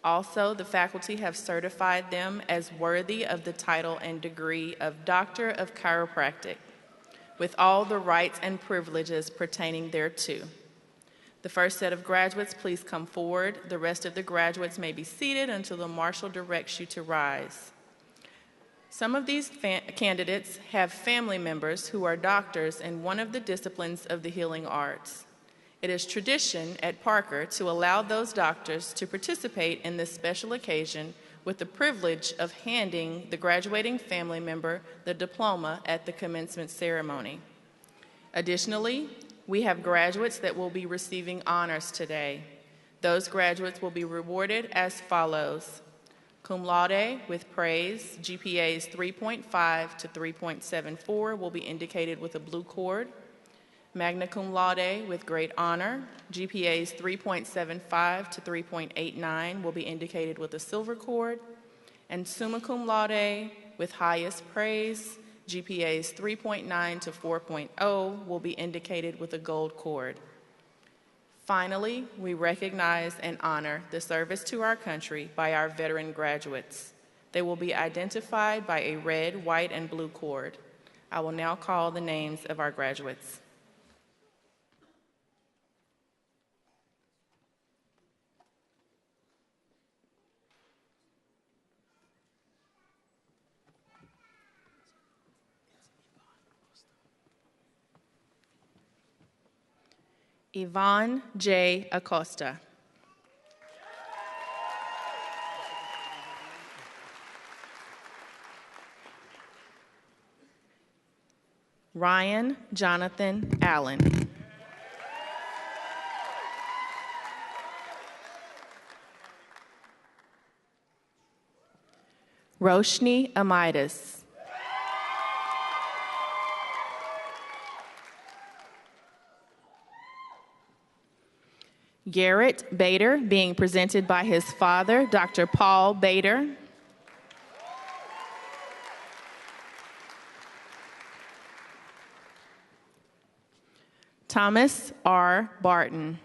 Also, the faculty have certified them as worthy of the title and degree of Doctor of Chiropractic, with all the rights and privileges pertaining thereto. The first set of graduates, please come forward. The rest of the graduates may be seated until the marshal directs you to rise. Some of these candidates have family members who are doctors in one of the disciplines of the healing arts. It is tradition at Parker to allow those doctors to participate in this special occasion with the privilege of handing the graduating family member the diploma at the commencement ceremony. Additionally, we have graduates that will be receiving honors today. Those graduates will be rewarded as follows. Cum laude with praise, GPAs 3.5 to 3.74 will be indicated with a blue cord. Magna cum laude with great honor, GPAs 3.75 to 3.89 will be indicated with a silver cord. And summa cum laude with highest praise, GPAs 3.9 to 4.0 will be indicated with a gold cord. Finally, we recognize and honor the service to our country by our veteran graduates. They will be identified by a red, white, and blue cord. I will now call the names of our graduates. Yvonne J. Acosta. Ryan Jonathan Allen. Roshni Amidus. Garrett Bader, being presented by his father, Dr. Paul Bader. Thomas R. Barton.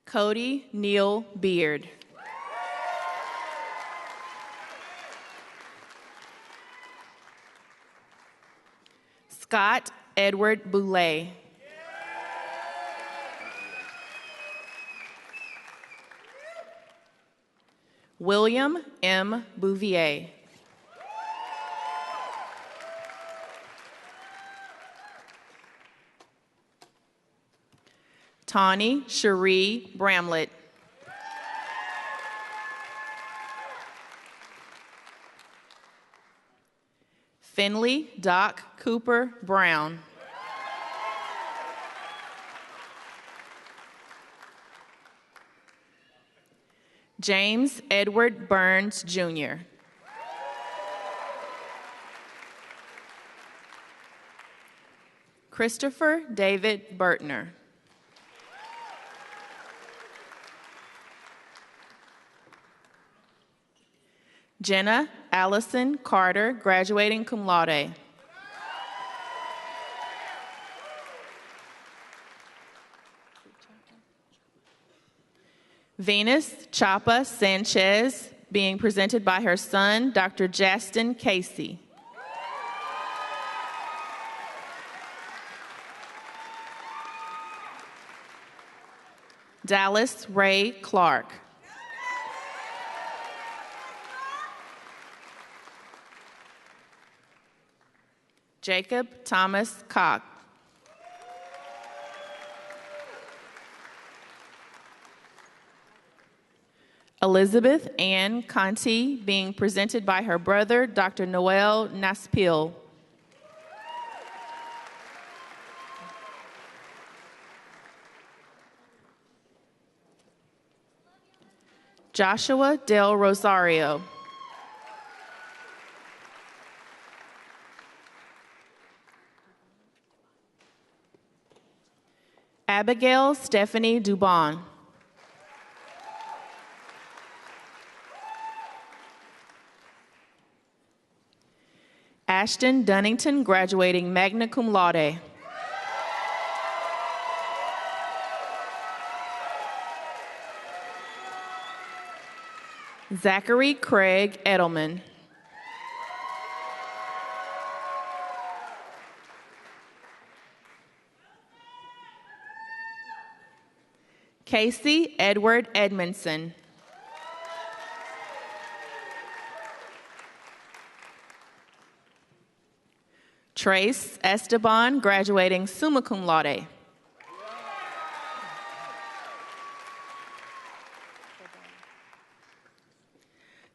Cody Neal Beard. Scott Edward Boulay. William M. Bouvier. Tawny Cherie Bramlett. Finley Doc Cooper Brown. James Edward Burns, Jr. Christopher David Burtner. Jenna Allison Carter, graduating cum laude. Venus Chapa Sanchez, being presented by her son, Dr. Justin Casey. Dallas Ray Clark. Jacob Thomas Cock. Elizabeth Ann Conti, being presented by her brother, Dr. Noel Naspil. Joshua Del Rosario. Abigail Stephanie Dubon. Ashton Dunnington, graduating magna cum laude. Zachary Craig Edelman. Casey Edward Edmondson. Trace Esteban, graduating summa cum laude.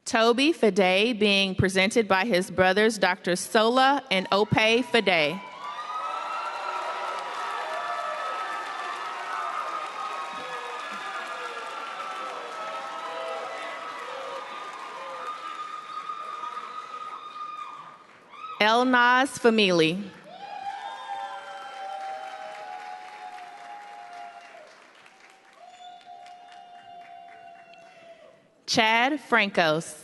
Toby Fade, being presented by his brothers, Dr. Sola and Ope Fade. Elnaz Famili. Chad Francos.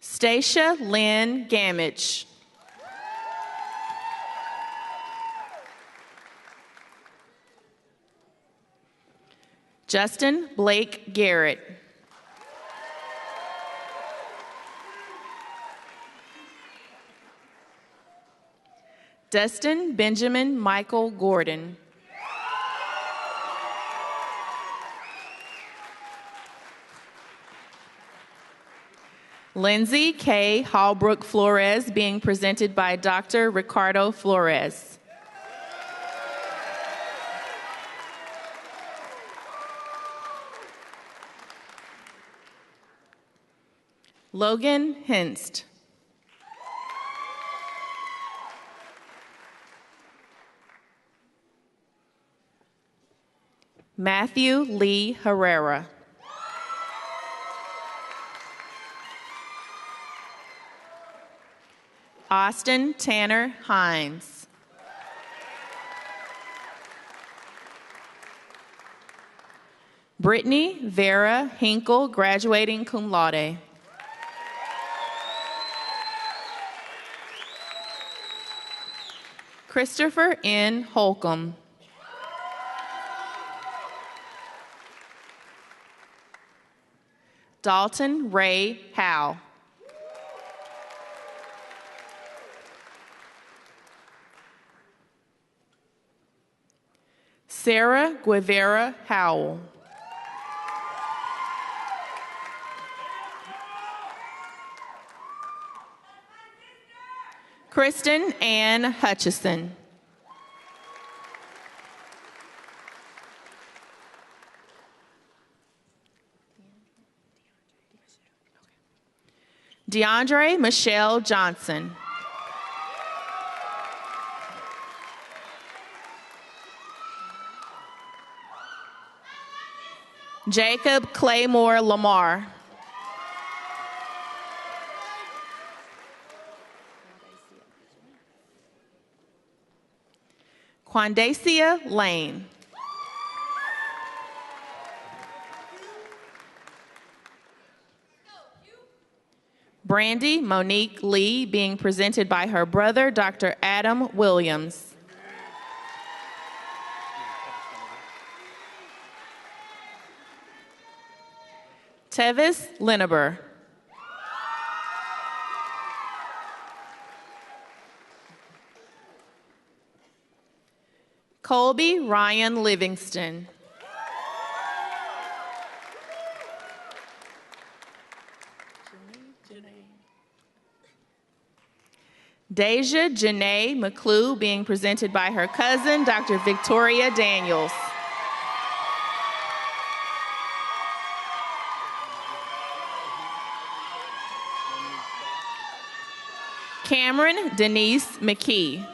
Stacia Lynn Gamage. Justin Blake Garrett. Dustin Benjamin Michael Gordon. Lindsay K. Hallbrook Flores, being presented by Dr. Ricardo Flores. Logan Hinst. Matthew Lee Herrera. Austin Tanner Hines. Brittany Vera Hinkle, graduating cum laude. Christopher N. Holcomb. Dalton Ray Howe. Sarah Guevara Howell. Kristen Ann Hutchison. DeAndre Michelle Johnson. Jacob Claymore Lamar. Quandacia Lane. Brandy Monique Lee, being presented by her brother, Dr. Adam Williams. Tevis Lineber. Colby Ryan Livingston. Deja Janae McClue, being presented by her cousin, Dr. Victoria Daniels. Cameron Denise McKee.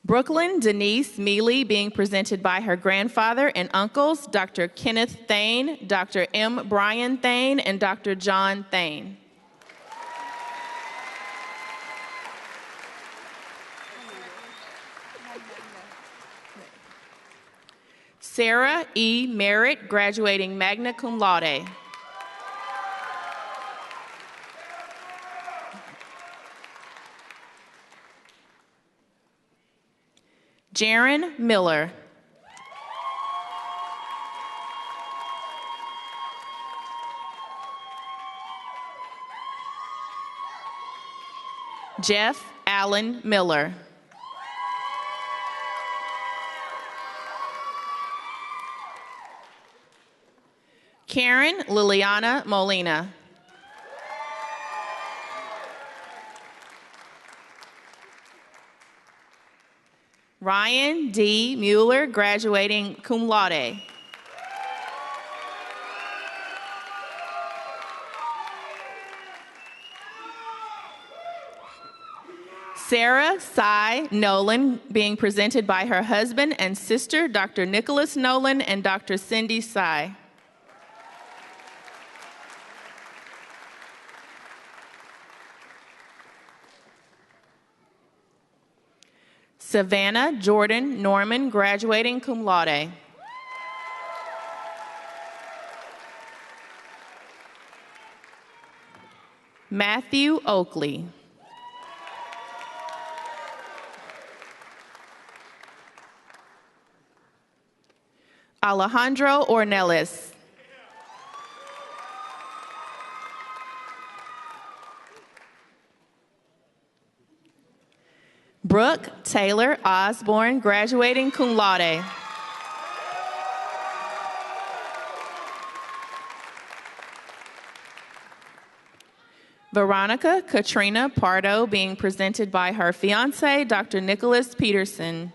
Brooklyn Denise Mealy, being presented by her grandfather and uncles, Dr. Kenneth Thane, Dr. M. Brian Thane, and Dr. John Thane. Sarah E. Merritt, graduating magna cum laude. Jaron Miller. Jeff Allen Miller. Karen Liliana Molina. Ryan D. Mueller, graduating cum laude. Sarah Cy Nolan, being presented by her husband and sister, Dr. Nicholas Nolan and Dr. Cindy Cy. Savannah Jordan Norman, graduating cum laude. Matthew Oakley. Alejandro Ornelas. Brooke Taylor Osborne, graduating cum laude. Veronica Katrina Pardo, being presented by her fiance, Dr. Nicholas Peterson.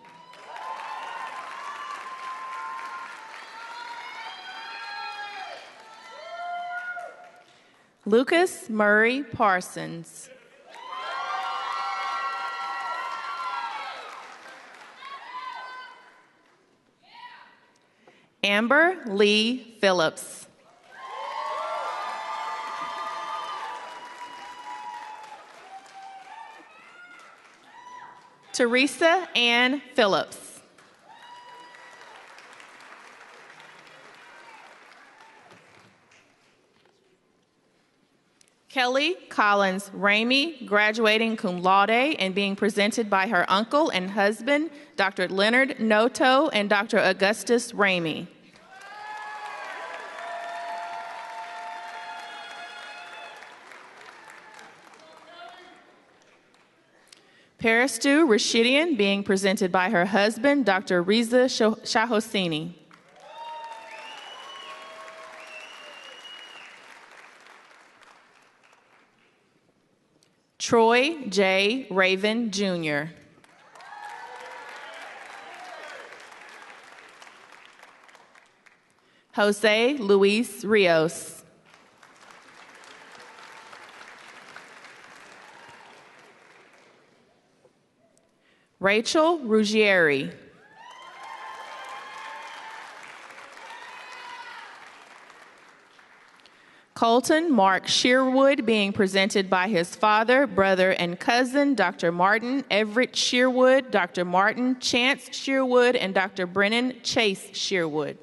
Lucas Murray Parsons. Amber Lee Phillips. Teresa Ann Phillips. Kelly Collins Ramey, graduating cum laude and being presented by her uncle and husband, Dr. Leonard Noto and Dr. Augustus Ramey. Parastu Rashidian, being presented by her husband, Dr. Riza Shahosini. Troy J. Raven, Jr. Jose Luis Rios. Rachel Ruggieri. Colton Mark Shearwood, being presented by his father, brother, and cousin, Dr. Martin Everett Shearwood, Dr. Martin Chance Shearwood, and Dr. Brennan Chase Shearwood.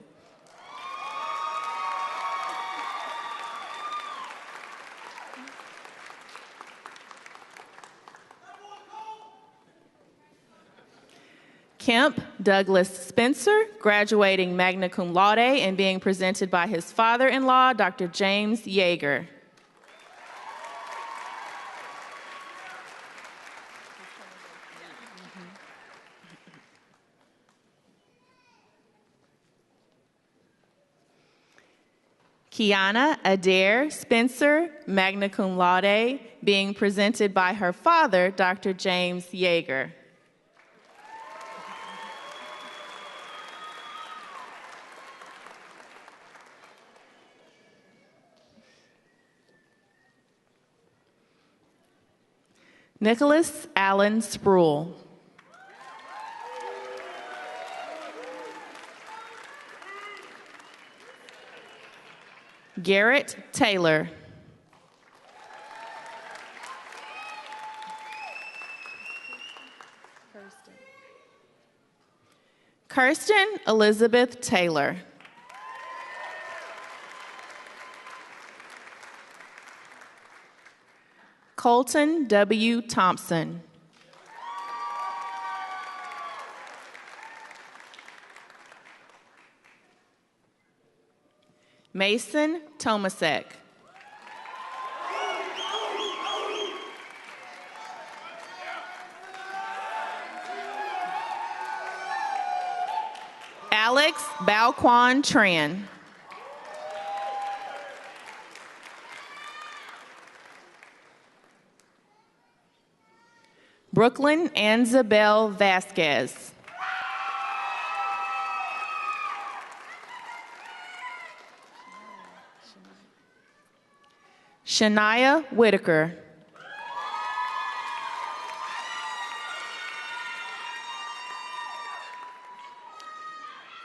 Kemp Douglas Spencer, graduating magna cum laude and being presented by his father-in-law, Dr. James Yeager. Kiana Adair Spencer, magna cum laude, being presented by her father, Dr. James Yeager. Nicholas Allen Spruill. Garrett Taylor. Kirsten Elizabeth Taylor. Colton W. Thompson. Mason Tomasek. Alex Balquan Tran. Brooklyn Anzabel Vasquez. Shania Whitaker.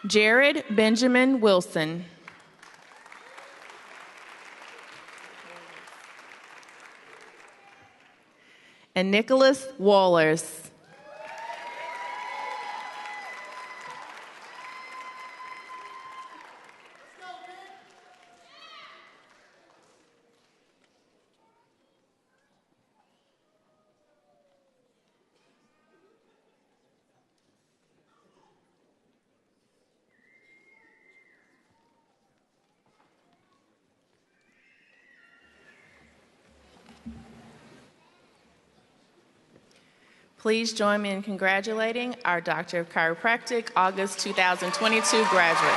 Jared Benjamin Wilson. And Nicholas Wallers. Please join me in congratulating our Doctor of Chiropractic August 2022 graduate.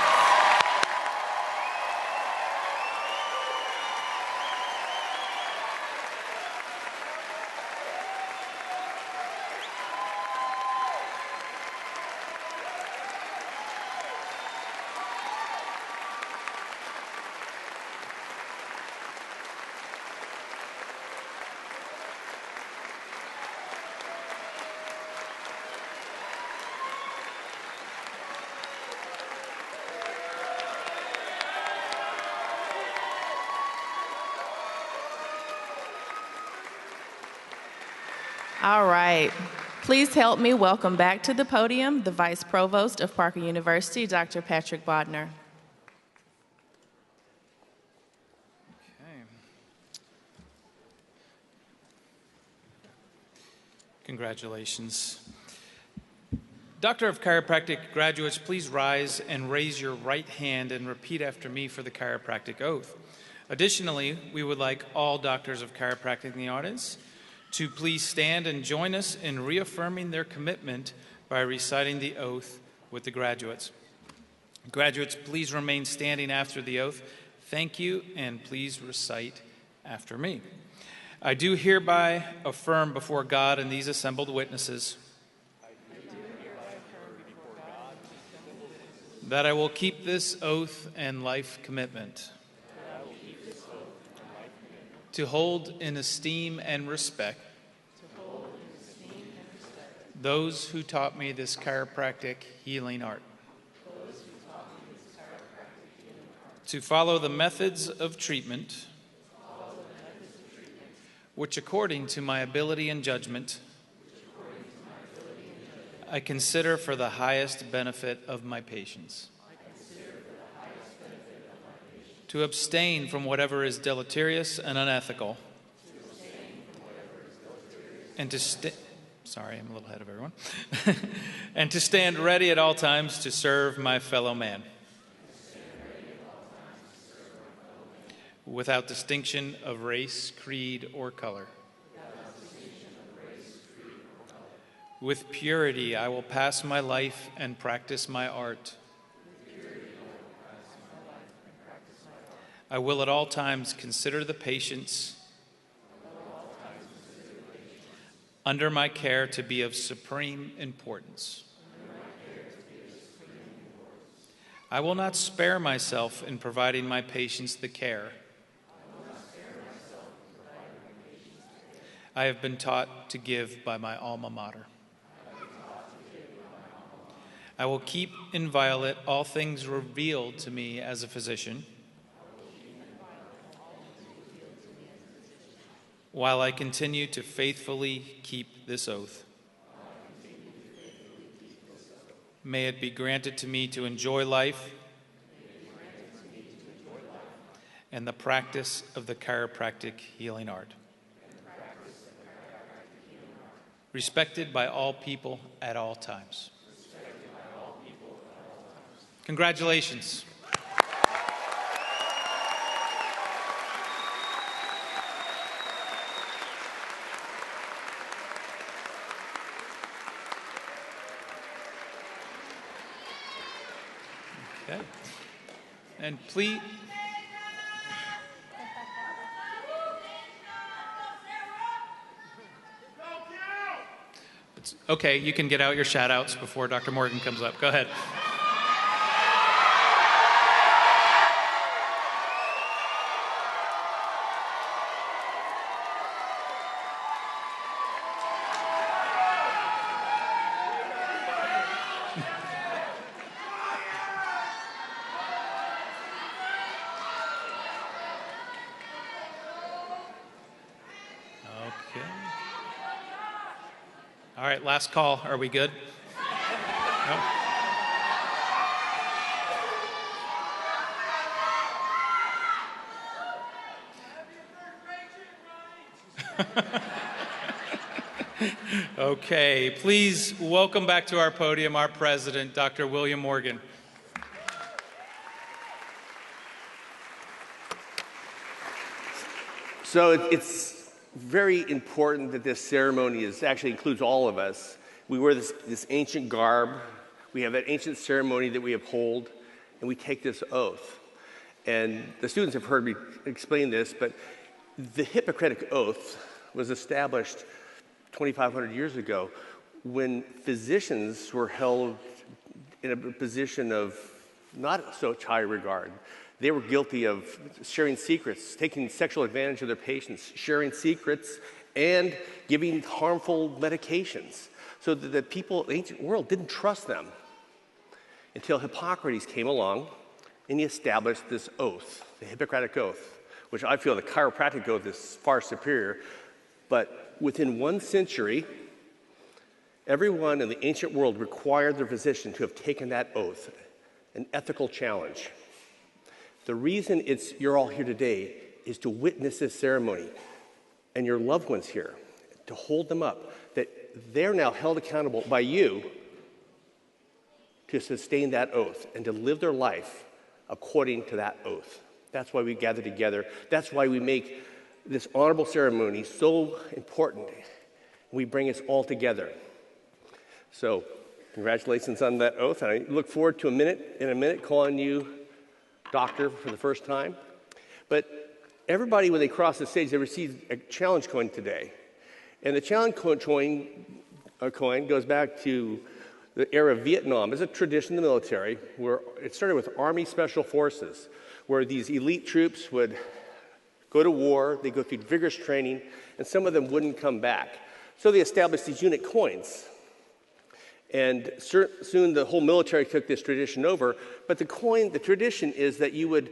All right. Please help me welcome back to the podium the Vice Provost of Parker University, Dr. Patrick Bodner. Okay. Congratulations. Doctor of Chiropractic graduates, please rise and raise your right hand and repeat after me for the chiropractic oath. Additionally, we would like all doctors of chiropractic in the audience to please stand and join us in reaffirming their commitment by reciting the oath with the graduates. Graduates, please remain standing after the oath. Thank you, and please recite after me. I do hereby affirm before God and these assembled witnesses that I will keep this oath and life commitment to hold in esteem and respect those who taught me this chiropractic healing art, to follow the methods of treatment which, according to my ability and judgment, I consider for the highest benefit of my patients. To abstain from whatever is deleterious and unethical. And to sorry, I'm a little ahead of everyone. And to stand ready at all times to serve my fellow man. Without distinction of race, creed, or color. With purity, I will pass my life and practice my art. I will at all times consider the patients under my care to be of supreme importance. I will not spare myself in providing my patients the care I have been taught to give by my alma mater. I will keep inviolate all things revealed to me as a physician, while I continue to faithfully keep this oath. May it be granted to me to enjoy life and the practice of the chiropractic healing art. Respected by all people at all times. Congratulations. Okay. And please. Okay, you can get out your shout-outs before Dr. Morgan comes up. Go ahead. All right, last call. Are we good? No? Okay, please welcome back to our podium our president, Dr. William Morgan. So it's very important that this ceremony actually includes all of us. We wear this ancient garb. We have that ancient ceremony that we uphold, and we take this oath. And the students have heard me explain this, but the Hippocratic Oath was established 2,500 years ago when physicians were held in a position of not so high regard. They were guilty of sharing secrets, taking sexual advantage of their patients, sharing secrets, and giving harmful medications. So that the people of the ancient world didn't trust them until Hippocrates came along and he established this oath, the Hippocratic Oath, which I feel the chiropractic oath is far superior. But within 1 century, everyone in the ancient world required their physician to have taken that oath, an ethical challenge. The reason you're all here today is to witness this ceremony and your loved ones here, to hold them up, that they're now held accountable by you to sustain that oath and to live their life according to that oath. That's why we gather together. That's why we make this honorable ceremony so important. We bring us all together. So, congratulations on that oath. And I look forward to in a minute calling you doctor for the first time. But everybody, when they cross the stage, they receive a challenge coin today. And the challenge coin goes back to the era of Vietnam. It's a tradition in the military where it started with Army Special Forces, where these elite troops would go to war, they go through vigorous training, and some of them wouldn't come back. So they established these unit coins. And soon the whole military took this tradition over. But the tradition is that you would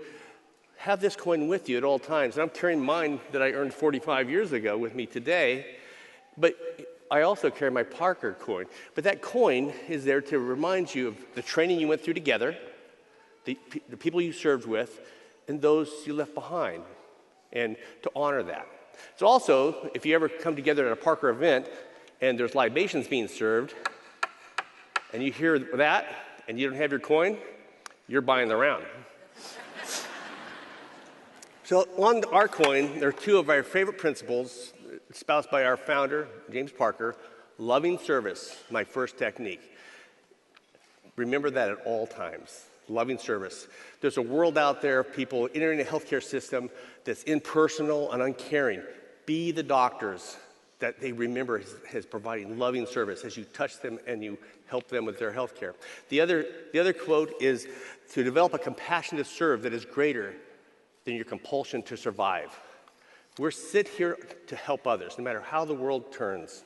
have this coin with you at all times. And I'm carrying mine that I earned 45 years ago with me today. But I also carry my Parker coin. But that coin is there to remind you of the training you went through together, the people you served with, and those you left behind, and to honor that. So also, if you ever come together at a Parker event and there's libations being served, and you hear that, and you don't have your coin, you're buying the round. So on our coin, there are two of our favorite principles espoused by our founder, James Parker: loving service, my first technique. Remember that at all times, loving service. There's a world out there of people entering the healthcare system that's impersonal and uncaring. Be the doctors that they remember as providing loving service as you touch them and you help them with their health care. The other quote is to develop a compassion to serve that is greater than your compulsion to survive. We're sit here to help others, no matter how the world turns.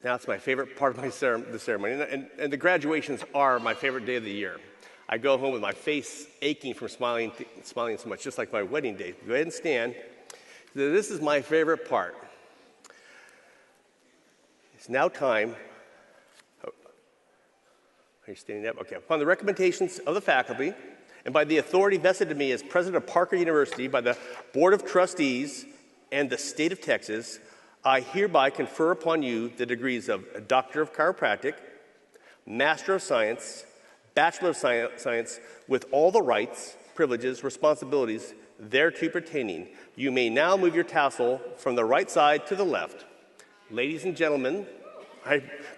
Now it's my favorite part of the ceremony, and the graduations are my favorite day of the year. I go home with my face aching from smiling so much, just like my wedding day. Go ahead and stand. This is my favorite part. It's now time. Are you standing up? Okay. Upon the recommendations of the faculty and by the authority vested in me as president of Parker University by the Board of Trustees and the state of Texas, I hereby confer upon you the degrees of Doctor of Chiropractic, Master of Science, Bachelor of Science, with all the rights, privileges, responsibilities thereto pertaining. You may now move your tassel from the right side to the left. Ladies and gentlemen,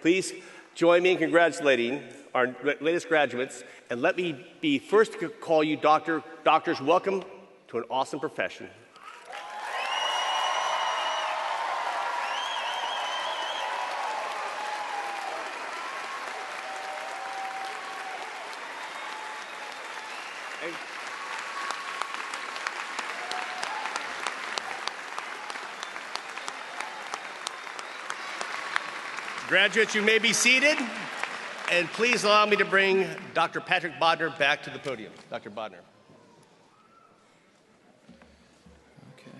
please join me in congratulating our latest graduates, and let me be first to call you doctors. Welcome to an awesome profession. Graduates, you may be seated. And please allow me to bring Dr. Patrick Bodner back to the podium. Dr. Bodner. Okay.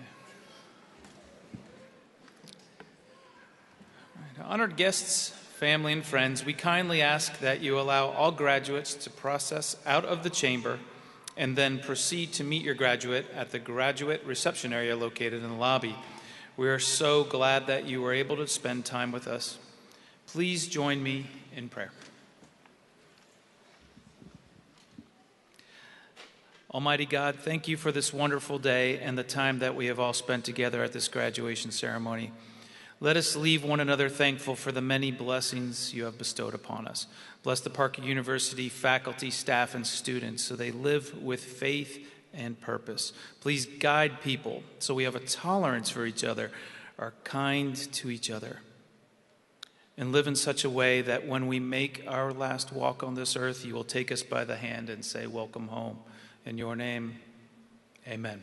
All right. Honored guests, family, and friends, we kindly ask that you allow all graduates to process out of the chamber and then proceed to meet your graduate at the graduate reception area located in the lobby. We are so glad that you were able to spend time with us. Please join me in prayer. Almighty God, thank you for this wonderful day and the time that we have all spent together at this graduation ceremony. Let us leave one another thankful for the many blessings you have bestowed upon us. Bless the Parker University faculty, staff, and students so they live with faith and purpose. Please guide people so we have a tolerance for each other, are kind to each other, and live in such a way that when we make our last walk on this earth, you will take us by the hand and say, welcome home. In your name, amen.